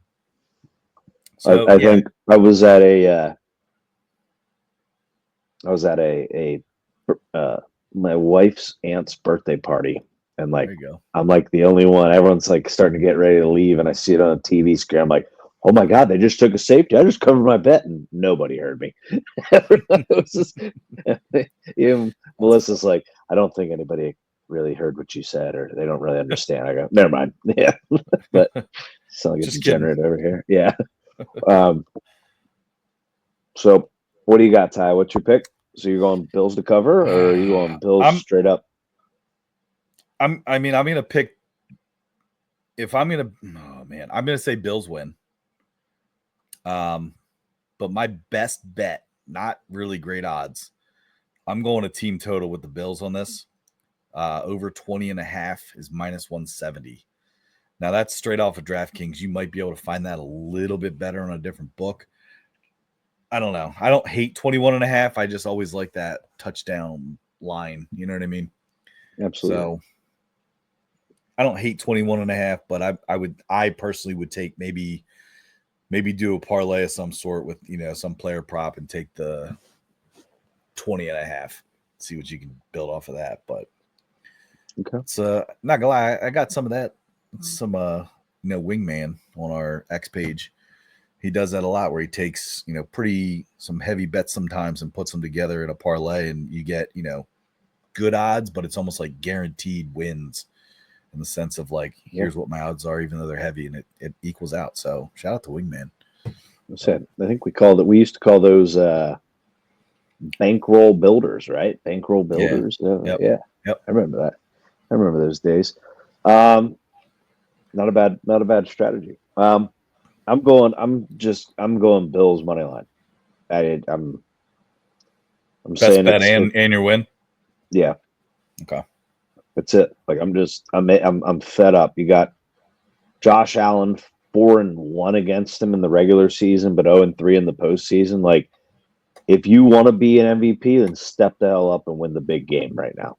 so I think I was at a my wife's aunt's birthday party, and like there you go. I'm like the only one. Everyone's like starting to get ready to leave, and I see it on a TV screen. I'm like, oh my god, they just took a safety. I just covered my bet, and nobody heard me. It was just, even Melissa's like, I don't think anybody really heard what you said, or they don't really understand. I go, never mind. Yeah, but sound like a Just kidding. degenerate over here. Yeah. So what do you got, Ty? What's your pick? So you're going Bills to cover, or are you going Bills straight up? I'm gonna pick. I'm gonna say Bills win. But my best bet, not really great odds. I'm going a team total with the Bills on this. Over 20.5 is -170. Now that's straight off of DraftKings. You might be able to find that a little bit better on a different book. I don't know. I don't hate 21.5. I just always like that touchdown line. You know what I mean? Absolutely. So I don't hate 21.5, but I personally would take maybe do a parlay of some sort with, some player prop and take the 20.5. See what you can build off of that. But okay. it's not gonna lie, I got some of that. Some wingman on our X page. He does that a lot where he takes, some heavy bets sometimes and puts them together in a parlay, and you get, good odds, but it's almost like guaranteed wins in the sense of like, here's what my odds are, even though they're heavy, and it equals out. So shout out to Wingman. I think we used to call those bankroll builders, right? Bankroll builders. Yeah. Yeah. Yep. I remember that. I remember those days. Not a bad strategy. I'm going Bills money line. I'm Best saying bet and your win. Yeah. Okay. That's it. Like I'm fed up. You got Josh Allen 4-1 against him in the regular season, but 0-3 in the postseason. Like, if you want to be an MVP, then step the hell up and win the big game right now.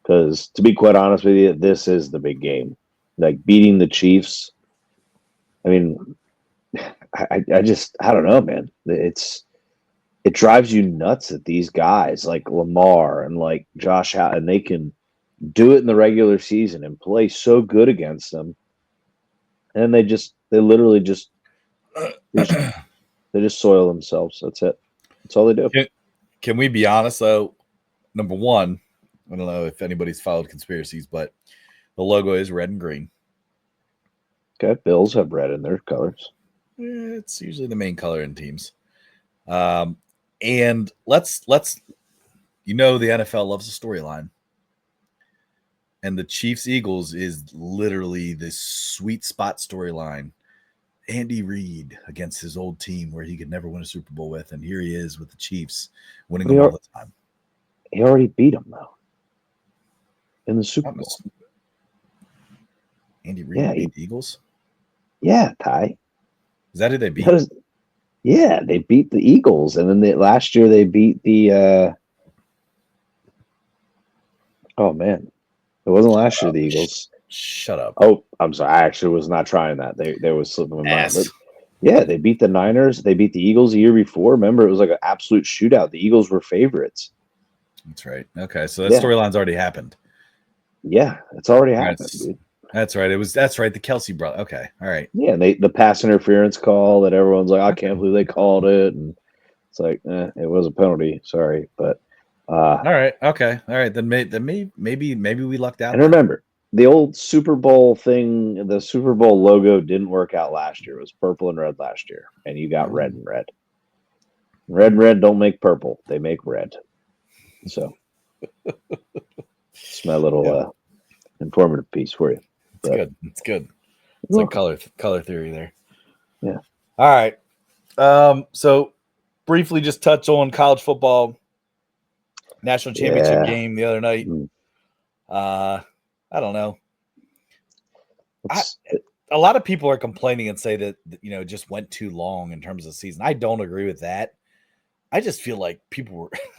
Because to be quite honest with you, this is the big game. Like beating the Chiefs. I mean, I don't know, man. It drives you nuts that these guys like Lamar and like Josh Allen, and they can do it in the regular season and play so good against them. And they literally just soil themselves. That's it. That's all they do. Can we be honest though? Number one, I don't know if anybody's followed conspiracies, but the logo is red and green. Okay, Bills have red in their colors. It's usually the main color in teams. And let's the NFL loves a storyline. And the Chiefs Eagles is literally this sweet spot storyline. Andy Reid against his old team where he could never win a Super Bowl with, and here he is with the Chiefs winning them all the time. He already beat them though in the Super Bowl. Andy Reid beat the Eagles. Yeah, Ty. Is that who they beat? Yeah, they beat the Eagles, and then last year they beat the. Oh man, it wasn't last year the Eagles. Shut up. Oh, I'm sorry. I actually was not trying that. They was slipping my mind. But yeah, they beat the Niners. They beat the Eagles the year before. Remember, it was like an absolute shootout. The Eagles were favorites. That's right. Okay, so that storyline's already happened. Yeah, it's already happened, dude. That's right. That's right. The Kelsey brother. Okay, all right. Yeah, and the pass interference call that everyone's like, I can't believe they called it, and it's like, it was a penalty. Sorry, but all right, okay, all right. Then maybe we lucked out. And remember, the old Super Bowl thing, the Super Bowl logo didn't work out last year. It was purple and red last year, and you got red and red. Red and red don't make purple; they make red. So it's my little informative piece for you. It's good. It's good. It's Well, like color theory there. Yeah. All right. So briefly, just touch on college football national championship game the other night. I don't know. A lot of people are complaining and say that it just went too long in terms of the season. I don't agree with that. I just feel like a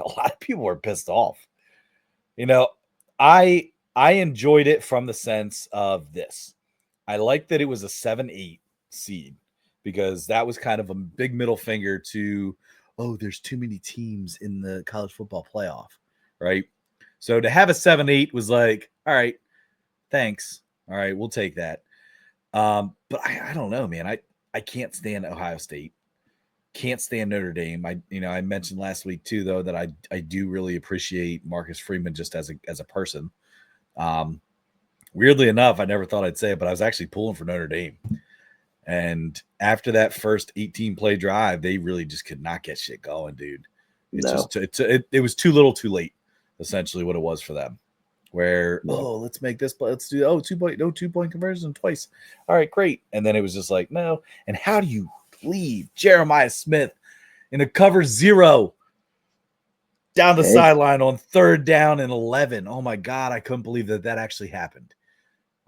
lot of people were pissed off. I enjoyed it from the sense of this. I like that it was a 7-8 seed because that was kind of a big middle finger to, there's too many teams in the college football playoff, right? So to have a 7-8 was like, all right, thanks. All right, we'll take that. But I don't know, man. I can't stand Ohio State. Can't stand Notre Dame. I mentioned last week too, though, that I do really appreciate Marcus Freeman just as a person. Weirdly enough, I never thought I'd say it, but I was actually pulling for Notre Dame. And after that first 18 play drive, they really just could not get shit going, dude. It was too little, too late. Essentially, what it was for them. Where let's make this, let's do 2-point conversion twice. All right, great. And then it was just like no. And how do you leave Jeremiah Smith in a cover 0 down the sideline on 3rd down and 11? Oh my God, I couldn't believe that actually happened.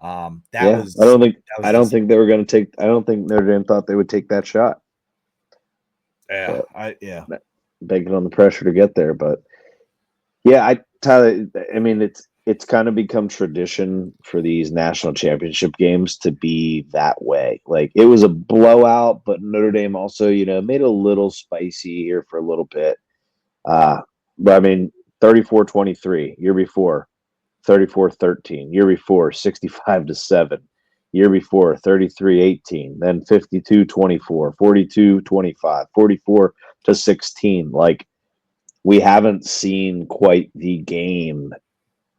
I don't think they were going to take. I don't think Notre Dame thought they would take that shot. Yeah, banking on the pressure to get there, but yeah, Tyler. I mean, it's kind of become tradition for these national championship games to be that way. Like it was a blowout, but Notre Dame also, made it a little spicy here for a little bit. But I mean, 34-23 year before, 34-13 year before, 65-7 year before, 33-18, then 52-24, 42-25, 44-16. Like we haven't seen quite the game.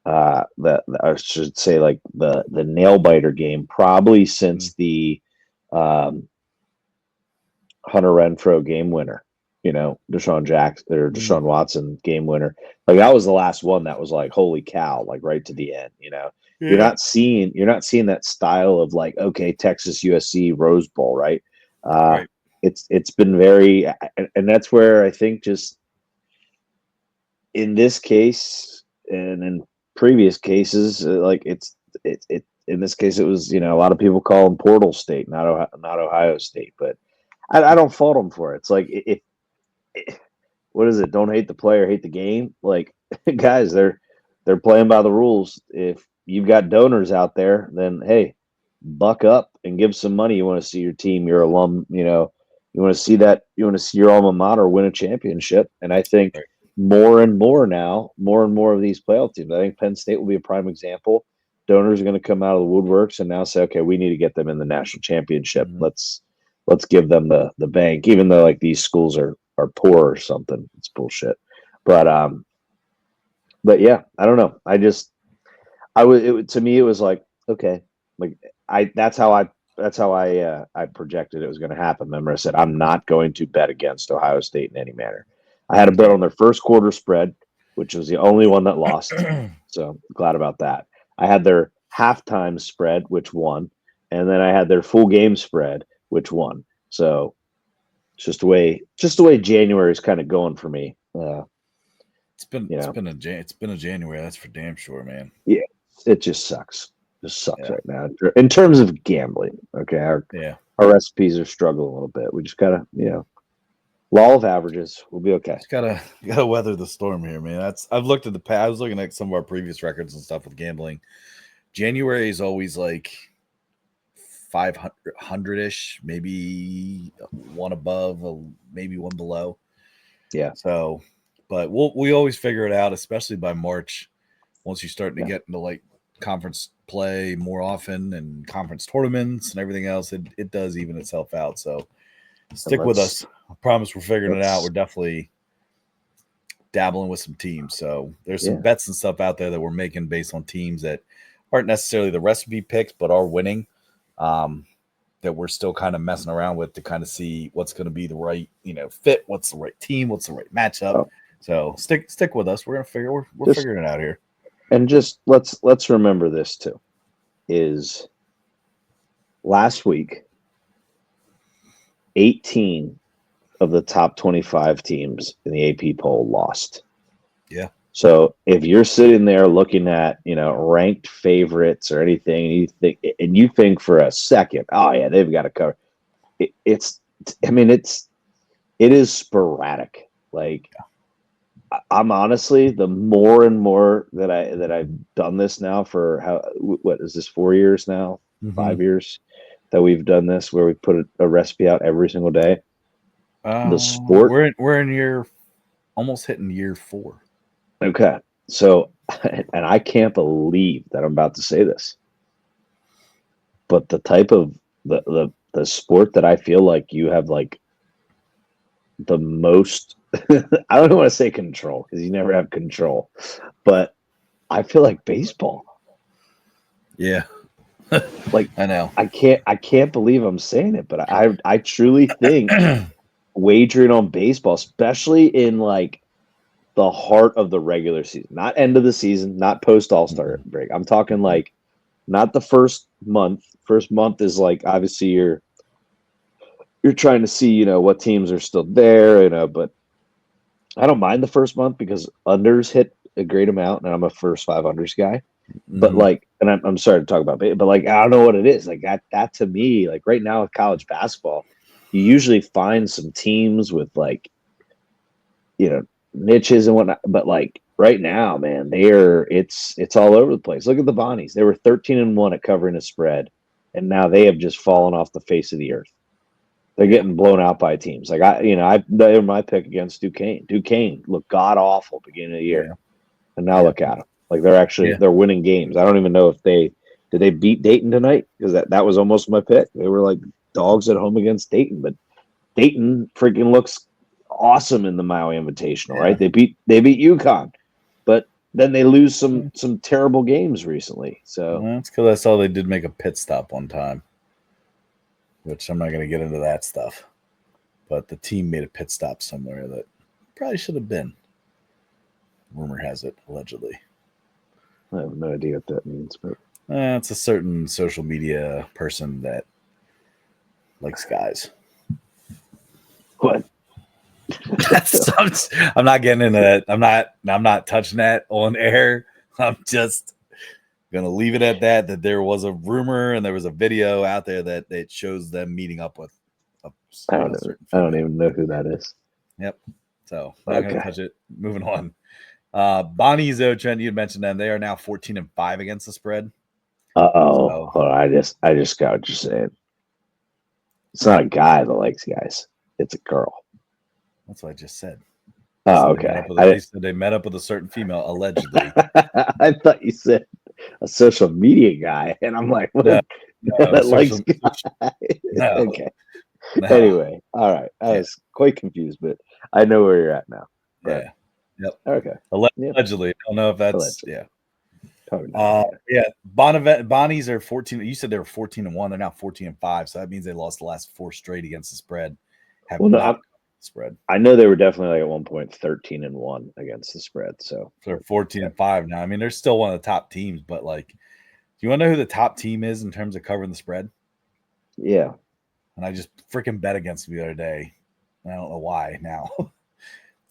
That I should say, like the nail biter game, probably since the Hunter Renfro game winner. Deshaun Jackson or Deshaun Watson game winner. Like that was the last one that was like, holy cow, like right to the end. You're not seeing that style of like, okay, Texas USC Rose Bowl, right? Right. It's been very, and that's where I think just in this case and in previous cases, like it's in this case, it was a lot of people call them Portal State, not Ohio State, but I don't fault them for it. It's like if what is it? Don't hate the player, hate the game. Like guys, they're playing by the rules. If you've got donors out there, then hey, buck up and give some money. You want to see your team, your alum, you want to see that, you want to see your alma mater win a championship. And I think more and more of these playoff teams, I think Penn State will be a prime example. Donors are going to come out of the woodworks and now say, okay, we need to get them in the national championship. Let's give them the bank, even though like these schools are poor or something. It's bullshit. But yeah, I don't know. To me, it was like, okay, like that's how I projected it was going to happen. Remember, I said, I'm not going to bet against Ohio State in any manner. I had a bet on their first quarter spread, which was the only one that lost. So glad about that. I had their halftime spread, which won. And then I had their full game spread, which won. So it's just the way January is kind of going for me. It's been a January. That's for damn sure, man. Yeah, it just sucks. Just sucks right now in terms of gambling. Okay, our recipes are struggling a little bit. We just gotta, law of averages. We'll be okay. Just gotta weather the storm here, man. I've looked at the past. I was looking at some of our previous records and stuff with gambling. January is always like 500-ish, maybe one above, maybe one below. Yeah. So, but we always figure it out, especially by March. Once you start to get into like conference play more often and conference tournaments and everything else, it does even itself out. So stick with us. I promise we're figuring it out. We're definitely dabbling with some teams. So there's some bets and stuff out there that we're making based on teams that aren't necessarily the recipe picks, but are winning. That we're still kind of messing around with to kind of see what's going to be the right, fit, what's the right team, what's the right matchup. Oh. So stick with us. We're gonna figure we're figuring it out here. And just let's remember this too. Is last week 18 of the top 25 teams in the AP poll lost. Yeah. So if you're sitting there looking at, ranked favorites or anything, and you think for a second, oh yeah, they've got to cover. It is sporadic. Like, I'm honestly, the more and more that I've done this now for what is this, 4 years now, 5 years that we've done this, where we put a recipe out every single day. The sport, we're in year, almost hitting year 4. Okay, so, and I can't believe that I'm about to say this, but the type of the sport that I feel like you have like the most, I don't want to say control because you never have control, but I feel like baseball. Yeah. Like, I know. I can't believe I'm saying it, but I truly think wagering on baseball, especially in like the heart of the regular season, not end of the season, not post All-Star break. I'm talking like not the first month. First month is like obviously you're trying to see, what teams are still there, but I don't mind the first month because unders hit a great amount, and I'm a first 5 unders guy. But like, and I'm sorry to talk about it, but like, I don't know what it is. Like that to me, like right now with college basketball, you usually find some teams with like, niches and whatnot. But like right now, man, it's all over the place. Look at the Bonnies. They were 13-1 at covering a spread, and now they have just fallen off the face of the earth. They're getting blown out by teams. Like they were my pick against Duquesne. Duquesne looked god awful beginning of the year, and now look at them. Like they're winning games. I don't even know if did they beat Dayton tonight, because that was almost my pick. They were like dogs at home against Dayton, but Dayton freaking looks awesome in the Maui Invitational, right? They beat UConn, but then they lose some terrible games recently. So that's because I saw they did make a pit stop one time, which I'm not going to get into that stuff. But the team made a pit stop somewhere that probably should have been. Rumor has it, allegedly. I have no idea what that means, but it's a certain social media person that likes guys. What? I'm not getting into that. I'm not touching that on air. I'm just gonna leave it at that. That there was a rumor and there was a video out there that it shows them meeting up with. I don't even know who that is. Yep. So not gonna touch it. Moving on. Bonnie's, though, Trent, you had mentioned them. They are now 14-5 against the spread. So, I just got what you're saying. It's not a guy that likes guys. It's a girl. That's what I just said. Oh, okay. They met up with a certain female, allegedly. I thought you said a social media guy, and I'm like, what? That likes guys. No. Okay. No. Anyway, all right. I was quite confused, but I know where you're at now. But, yeah. Yep. Okay. Allegedly. I don't know if that's allegedly. Bonnies are 14. You said they were 14-1. They're now 14-5. So that means they lost the last 4 straight against the spread. Spread. I know they were definitely like at one point 13-1 against the spread. So they're 14-5 now. I mean, they're still one of the top teams, but like, do you want to know who the top team is in terms of covering the spread? Yeah. And I just freaking bet against them the other day. I don't know why now.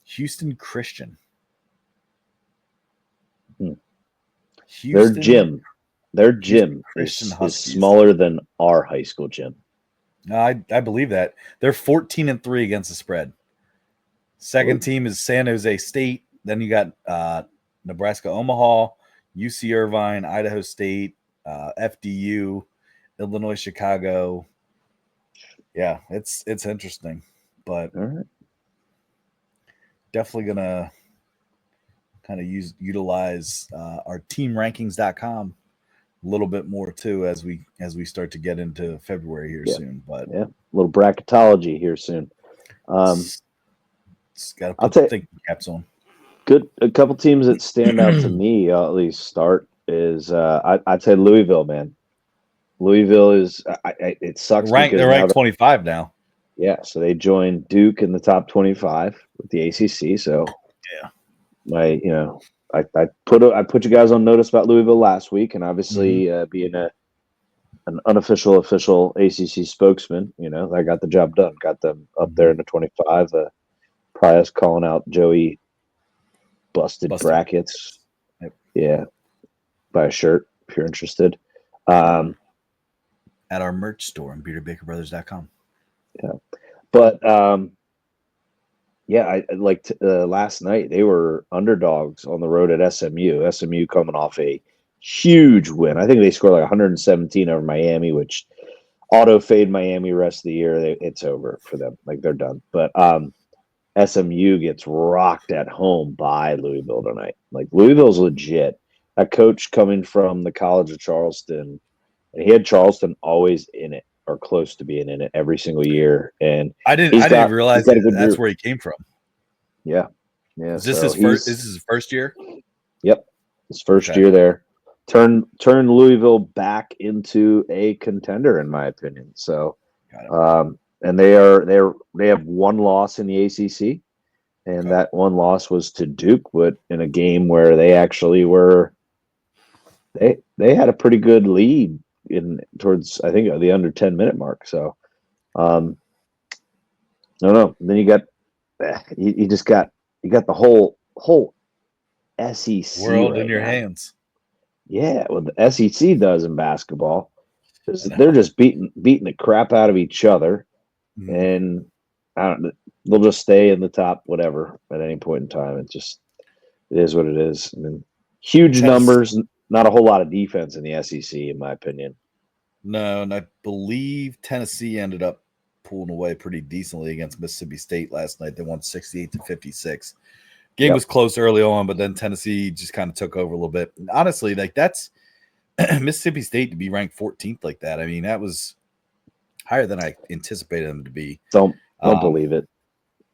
Houston Christian. Houston, their gym is smaller than our high school gym. No, I believe that. They're 14-3 against the spread. Second team is San Jose State. Then you got Nebraska Omaha, UC Irvine, Idaho State, FDU, Illinois Chicago. Yeah, it's interesting, but definitely gonna kind of utilize our teamrankings.com a little bit more too as we start to get into February here soon. But a little bracketology here soon. Got to put the thinking caps on. A couple teams that stand out to me. I'll at least start. is I'd say Louisville, man. Louisville is it sucks because They're now ranked 25 now. yeah, so they joined Duke in the top 25 with the ACC. So Yeah. I put you guys on notice about Louisville last week, and obviously being an unofficial official ACC spokesman, I got the job done. Got them up there in the 25. Prius calling out Joey busted brackets. Yep. Yeah, buy a shirt if you're interested. At our merch store on beaterbakerbrothers.com. Yeah, but yeah, I like last night they were underdogs on the road at SMU. SMU coming off a huge win. I think they scored like 117 over Miami, which auto fade Miami rest of the year. It's over for them. Like they're done. But SMU gets rocked at home by Louisville tonight. Like Louisville's legit. That coach coming from the College of Charleston, and he had Charleston always in it or close to being in it every single year. And I didn't realize a good that's group. where he came from. Yeah. Yeah. Is this his first? This is his first year? Yep. His first year there. Turn Louisville back into a contender, in my opinion. So and they have one loss in the ACC, and that one loss was to Duke, but in a game where they actually were they had a pretty good lead towards I think the under 10-minute mark. So no. Then you got you got the whole SEC world right in your now. hands. Yeah, what the SEC does in basketball is they're just beating the crap out of each other, and they'll just stay in the top whatever at any point in time. It is what it is. I mean, huge numbers, not a whole lot of defense in the SEC, in my opinion. No, and I believe Tennessee ended up pulling away pretty decently against Mississippi State last night. They won 68-56. Game was close early on, but then Tennessee just kind of took over a little bit. And honestly, like that's Mississippi State to be ranked 14th like that. I mean, that was higher than I anticipated them to be. Don't believe it.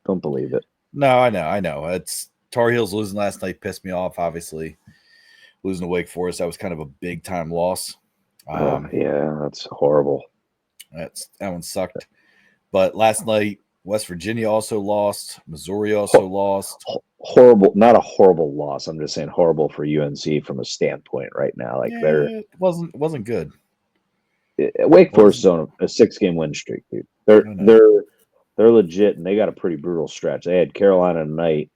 Don't believe it. No, I know. It's Tar Heels losing last night pissed me off. Obviously, losing to Wake Forest, that was kind of a big time loss. Yeah, that's horrible. That one sucked. But last night, West Virginia also lost. Missouri also lost. Horrible, not a horrible loss. I'm just saying horrible for UNC from a standpoint right now. Like it wasn't good. Wake Forest is on a 6-game win streak, dude. They're legit, and they got a pretty brutal stretch. They had Carolina tonight,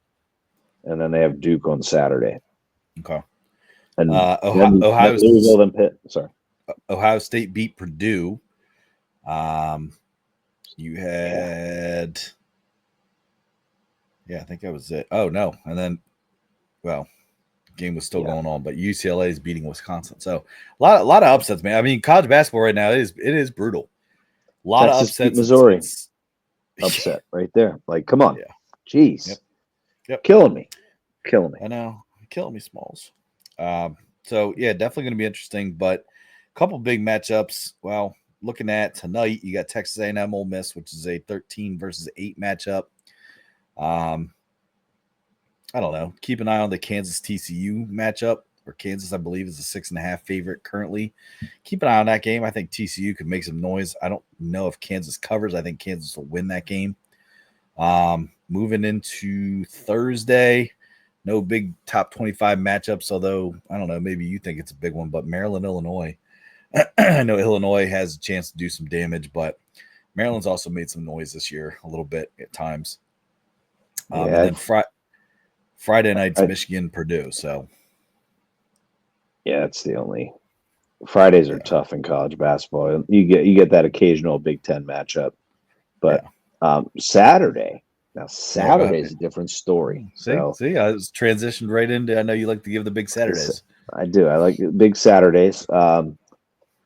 and then they have Duke on Saturday. Okay. And Ohio State beat Purdue. You had, I think that was it. Oh no, and then, game was still going on, but UCLA is beating Wisconsin. So a lot of upsets, man. I mean, college basketball right now it is brutal. A lot of upsets. Missouri upset right there. Like, come on, jeez, killing me. I know, killing me, Smalls. So definitely going to be interesting, but a couple big matchups. Well, looking at tonight, you got Texas A&M Ole Miss, which is a 13 versus 8 matchup. I don't know. Keep an eye on the Kansas TCU matchup, or Kansas, I believe, is a 6.5 favorite currently. Keep an eye on that game. I think TCU could make some noise. I don't know if Kansas covers. I think Kansas will win that game. Moving into Thursday, no big top 25 matchups, although I don't know, maybe you think it's a big one, but Maryland, Illinois. I know Illinois has a chance to do some damage, but Maryland's also made some noise this year a little bit at times. And then Friday night's Michigan, Purdue. So it's the only Fridays are tough in college basketball. You get that occasional Big Ten matchup, but Saturday. Now Saturday's a different story. See, I was transitioned right into. I know you like to give the big Saturdays. I do. I like big Saturdays.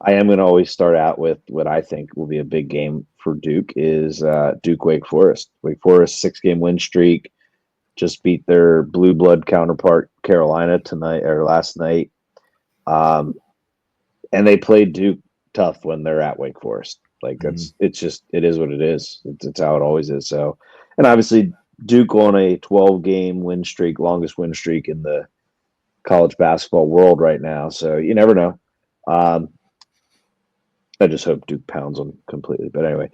I am going to always start out with what I think will be a big game for Duke is Duke Wake Forest. Wake Forest 6-game win streak, just beat their blue blood counterpart Carolina tonight or last night, and they played Duke tough when they're at Wake Forest. Like it is what it is. It's how it always is. So, and obviously Duke on a 12-game win streak, longest win streak in the college basketball world right now. So you never know. Um, I just hope Duke pounds them completely. But anyway,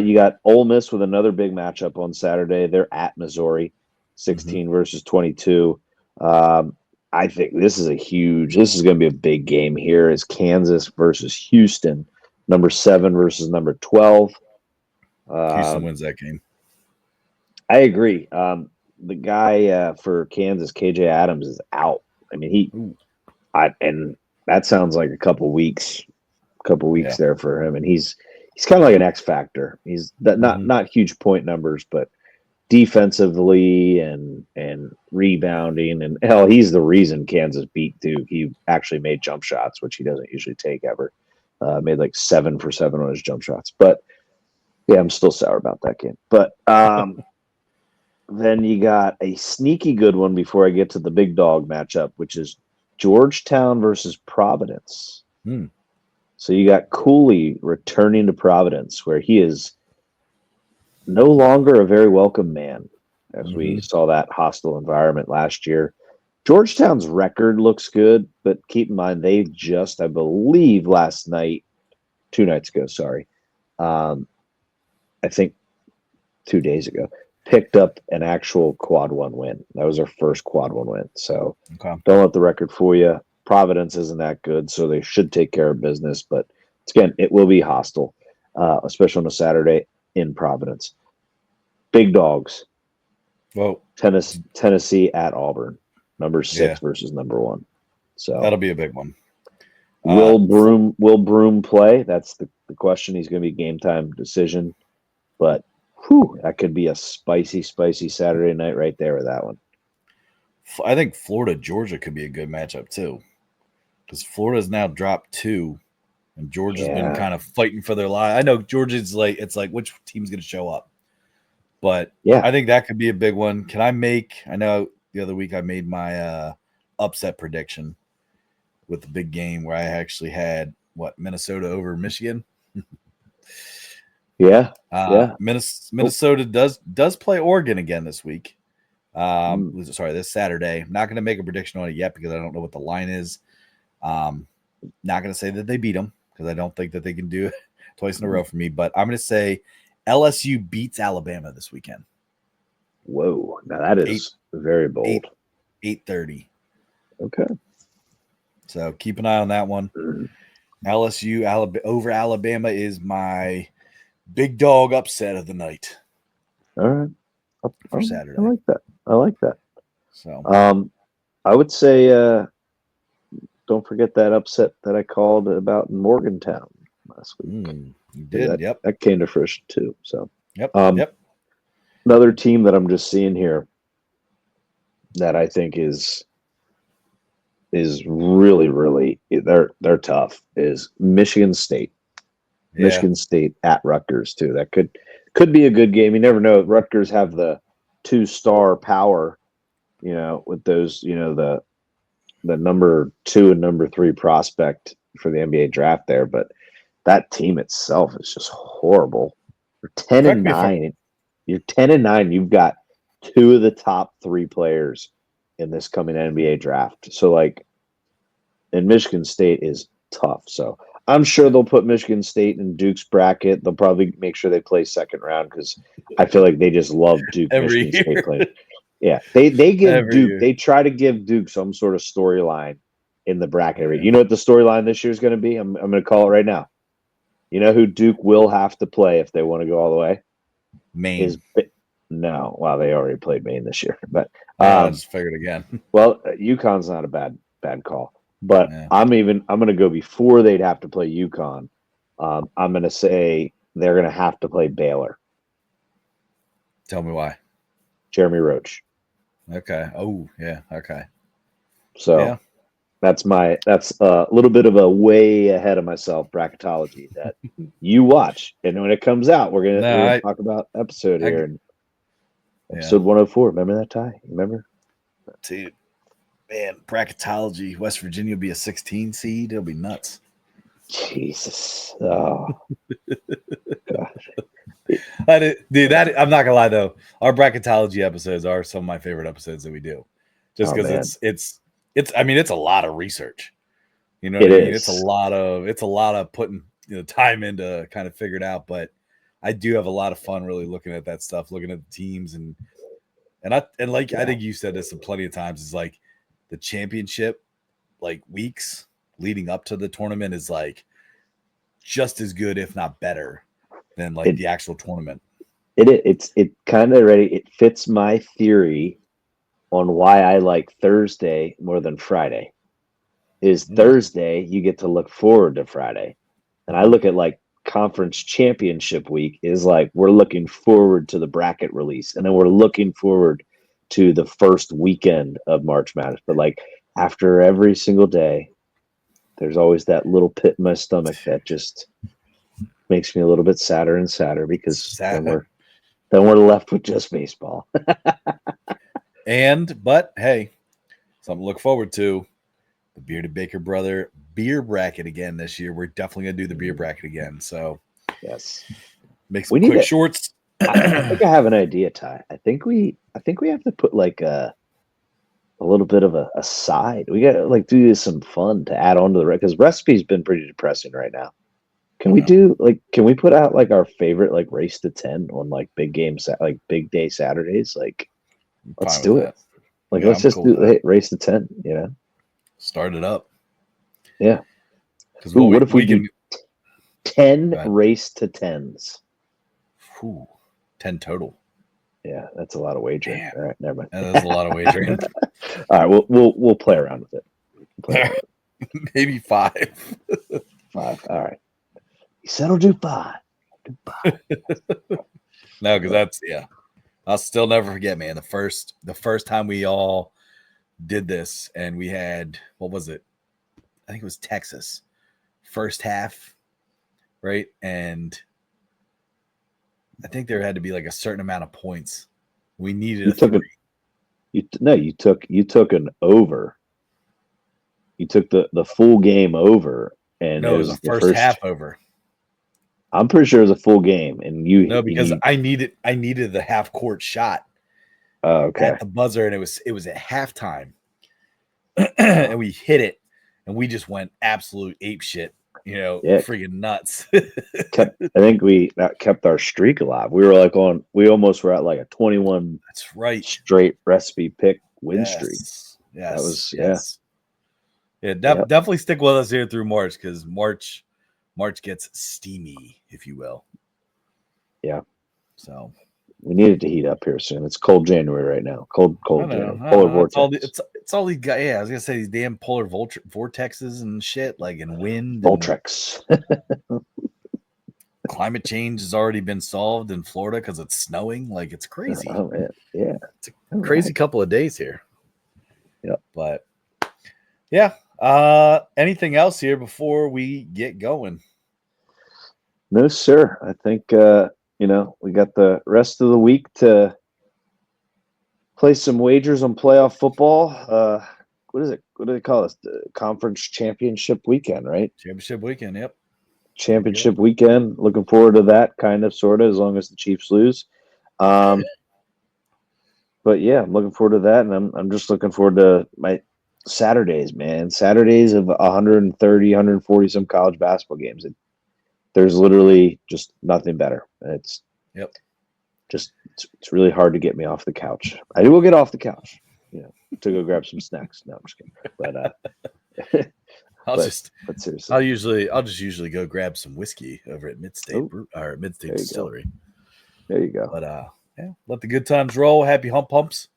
you got Ole Miss with another big matchup on Saturday. They're at Missouri, 16 versus 22. Um, I think this is going to be a big game here. Is Kansas versus Houston, number 7 versus number 12. Houston wins that game. I agree. The guy for Kansas, KJ Adams, is out. I mean, and that sounds like a couple weeks there for him, and he's kind of like an X factor. He's not huge point numbers, but defensively and rebounding, and hell, he's the reason Kansas beat Duke. He actually made jump shots, which he doesn't usually take ever. Made like 7 for 7 on his jump shots, but yeah, I'm still sour about that game. But then you got a sneaky good one before I get to the big dog matchup, which is Georgetown versus Providence. So you got Cooley returning to Providence, where he is no longer a very welcome man, as we saw that hostile environment last year. Georgetown's record looks good, but keep in mind they just, I believe, 2 nights ago, I think 2 days ago, picked up an actual quad 1 win. That was their first quad 1 win. So don't let the record fool you. Providence isn't that good, so they should take care of business. But again, it will be hostile, especially on a Saturday in Providence. Big dogs. Well, Tennessee at Auburn, number 6 versus number 1. So that'll be a big one. Will Broom play? That's the question. He's going to be game time decision, but that could be a spicy Saturday night right there with that one. I think Florida Georgia could be a good matchup too, because Florida's now dropped 2, and Georgia's been kind of fighting for their life. I know Georgia's it's like which team's going to show up, but I think that could be a big one. I know the other week I made my upset prediction with the big game where I actually had Minnesota over Michigan. Minnesota does play Oregon again this week. This Saturday. I'm not going to make a prediction on it yet because I don't know what the line is. Not going to say that they beat them because I don't think that they can do it twice in a row for me. But I'm going to say LSU beats Alabama this weekend. Whoa! Now that is very bold. 8:30. Okay. So keep an eye on that one. LSU over Alabama is my big dog upset of the night. All right. For Saturday. I like that. So I would say don't forget that upset that I called about in Morgantown last week. You did, that came to fruition too. So yep. Another team that I'm just seeing here that I think is really they're tough is Michigan State. Michigan State at Rutgers too. That could be a good game. You never know. Rutgers have the 2-star power, with those, the number 2 and number 3 prospect for the NBA draft there. But that team itself is just horrible. You're 10-9. You're 10-9. You've got 2 of the top 3 players in this coming NBA draft. So and Michigan State is tough. So I'm sure they'll put Michigan State in Duke's bracket. They'll probably make sure they play second round because I feel like they just love Duke. Michigan State players. Yeah, they give Duke. Year. They try to give Duke some sort of storyline in the bracket. Yeah. You know what the storyline this year is going to be? I'm going to call it right now. You know who Duke will have to play if they want to go all the way? Maine. No, wow, they already played Maine this year. But I just figured again. Well, UConn's not a bad call. But I'm going to go before they'd have to play UConn. I'm going to say they're going to have to play Baylor. Tell me why. Jeremy Roach. Okay. Oh, yeah. Okay. So that's a little bit of a way ahead of myself bracketology that you watch. And when it comes out, we're going to talk about episode here. And episode 104. Remember that, Ty? Remember? Dude. Man, bracketology, West Virginia will be a 16 seed. It'll be nuts. Jesus. Oh, gosh. I'm not gonna lie though. Our bracketology episodes are some of my favorite episodes that we do, just because it's it's a lot of research. You know It what I mean? It's a is. lot of putting time into kind of figure it out. But I do have a lot of fun really looking at that stuff, looking at the teams and like I Yeah. think you said this plenty of times, is like the championship like weeks leading up to the tournament is like just as good, if not better, than like It the actual tournament. it kind of ready. It fits my theory on why I like Thursday more than Friday. Is Mm. Thursday you get to look forward to Friday, and I look at like conference championship week is like we're looking forward to the bracket release, and then we're looking forward to the first weekend of March Madness. But like after every single day, there's always that little pit in my stomach that just makes me a little bit sadder and sadder because then we're left with just baseball. But hey, something to look forward to. The Bearded Baker Brother beer bracket again this year. We're definitely gonna do the beer bracket again. So Yes, make some we need quick to. shorts. I think I have an idea, Ty. I think we have to put like a little bit of a side. We got to like do some fun to add on to the because recipe's been pretty depressing right now. Can we do like can we put out like our favorite like race to 10 on like big games like big day Saturdays? Like I'm let's fine with do it. that. Like Yeah, let's I'm just cool do with that. hey, race to 10, Start it up. Yeah. Because Ooh, what what if we we do can 10 go ahead. race to 10s? Whew, 10 total. Yeah, that's a lot of wagering. Damn. All right, never That mind. is a lot of wagering. All right, we'll play around with it. Play around with Maybe 5. it. 5. All right. He said I'll do 5. Do 5. No, because I'll still never forget, man. The first time we all did this, and we had, what was it? I think it was Texas. First half, right? And I think there had to be like a certain amount of points. We needed You a took 3. it. You took an over. You took the full game over, and No, it it was a was the first half first. over. I'm pretty sure it was a full game, and you No, and because you. I needed the half court shot Oh, okay. at the buzzer, and it was at halftime. And we hit it, and we just went absolute ape shit, Yeah, freaking nuts. I think that kept our streak alive. We were like we almost were at like a 21 That's right. straight recipe pick win streak. Yes, That yes, was, yeah, yes. Yeah, yep, definitely stick with us here through March, because March gets steamy, if you will. yeah. So We needed to heat up here soon. It's cold January right now. Cold, I cold know, January. Polar it's all vortex. it's all these guys. Yeah, I was gonna say these damn polar vortexes and shit, like and wind and Voltrex. climate change has already been solved in Florida because it's snowing. Like it's crazy. Oh man, yeah. It's a All crazy right. couple of days here. Yep. But yeah. Anything else here before we get going? No, sir. I think we got the rest of the week to play some wagers on playoff football. What is it? What do they call this? The conference championship weekend, right? Championship weekend. Yep. Championship weekend. Looking forward to that, kind of, sort of, as long as the Chiefs lose. But yeah, I'm looking forward to that, and I'm just looking forward to my Saturdays, man. Saturdays of 130, 140 some college basketball games. There's literally just nothing better. It's Yep. just it's really hard to get me off the couch. I will get off the couch, to go grab some snacks. No, I'm just kidding. But I'll but just seriously, I'll just usually go grab some whiskey over at Midstate or Midstate there you go. Distillery. There you go. But yeah, let the good times roll. Happy humps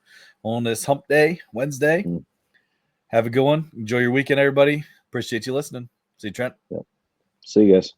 on this hump day, Wednesday. Mm. Have a good one. Enjoy your weekend, everybody. Appreciate you listening. See you, Trent. Yep. See you guys.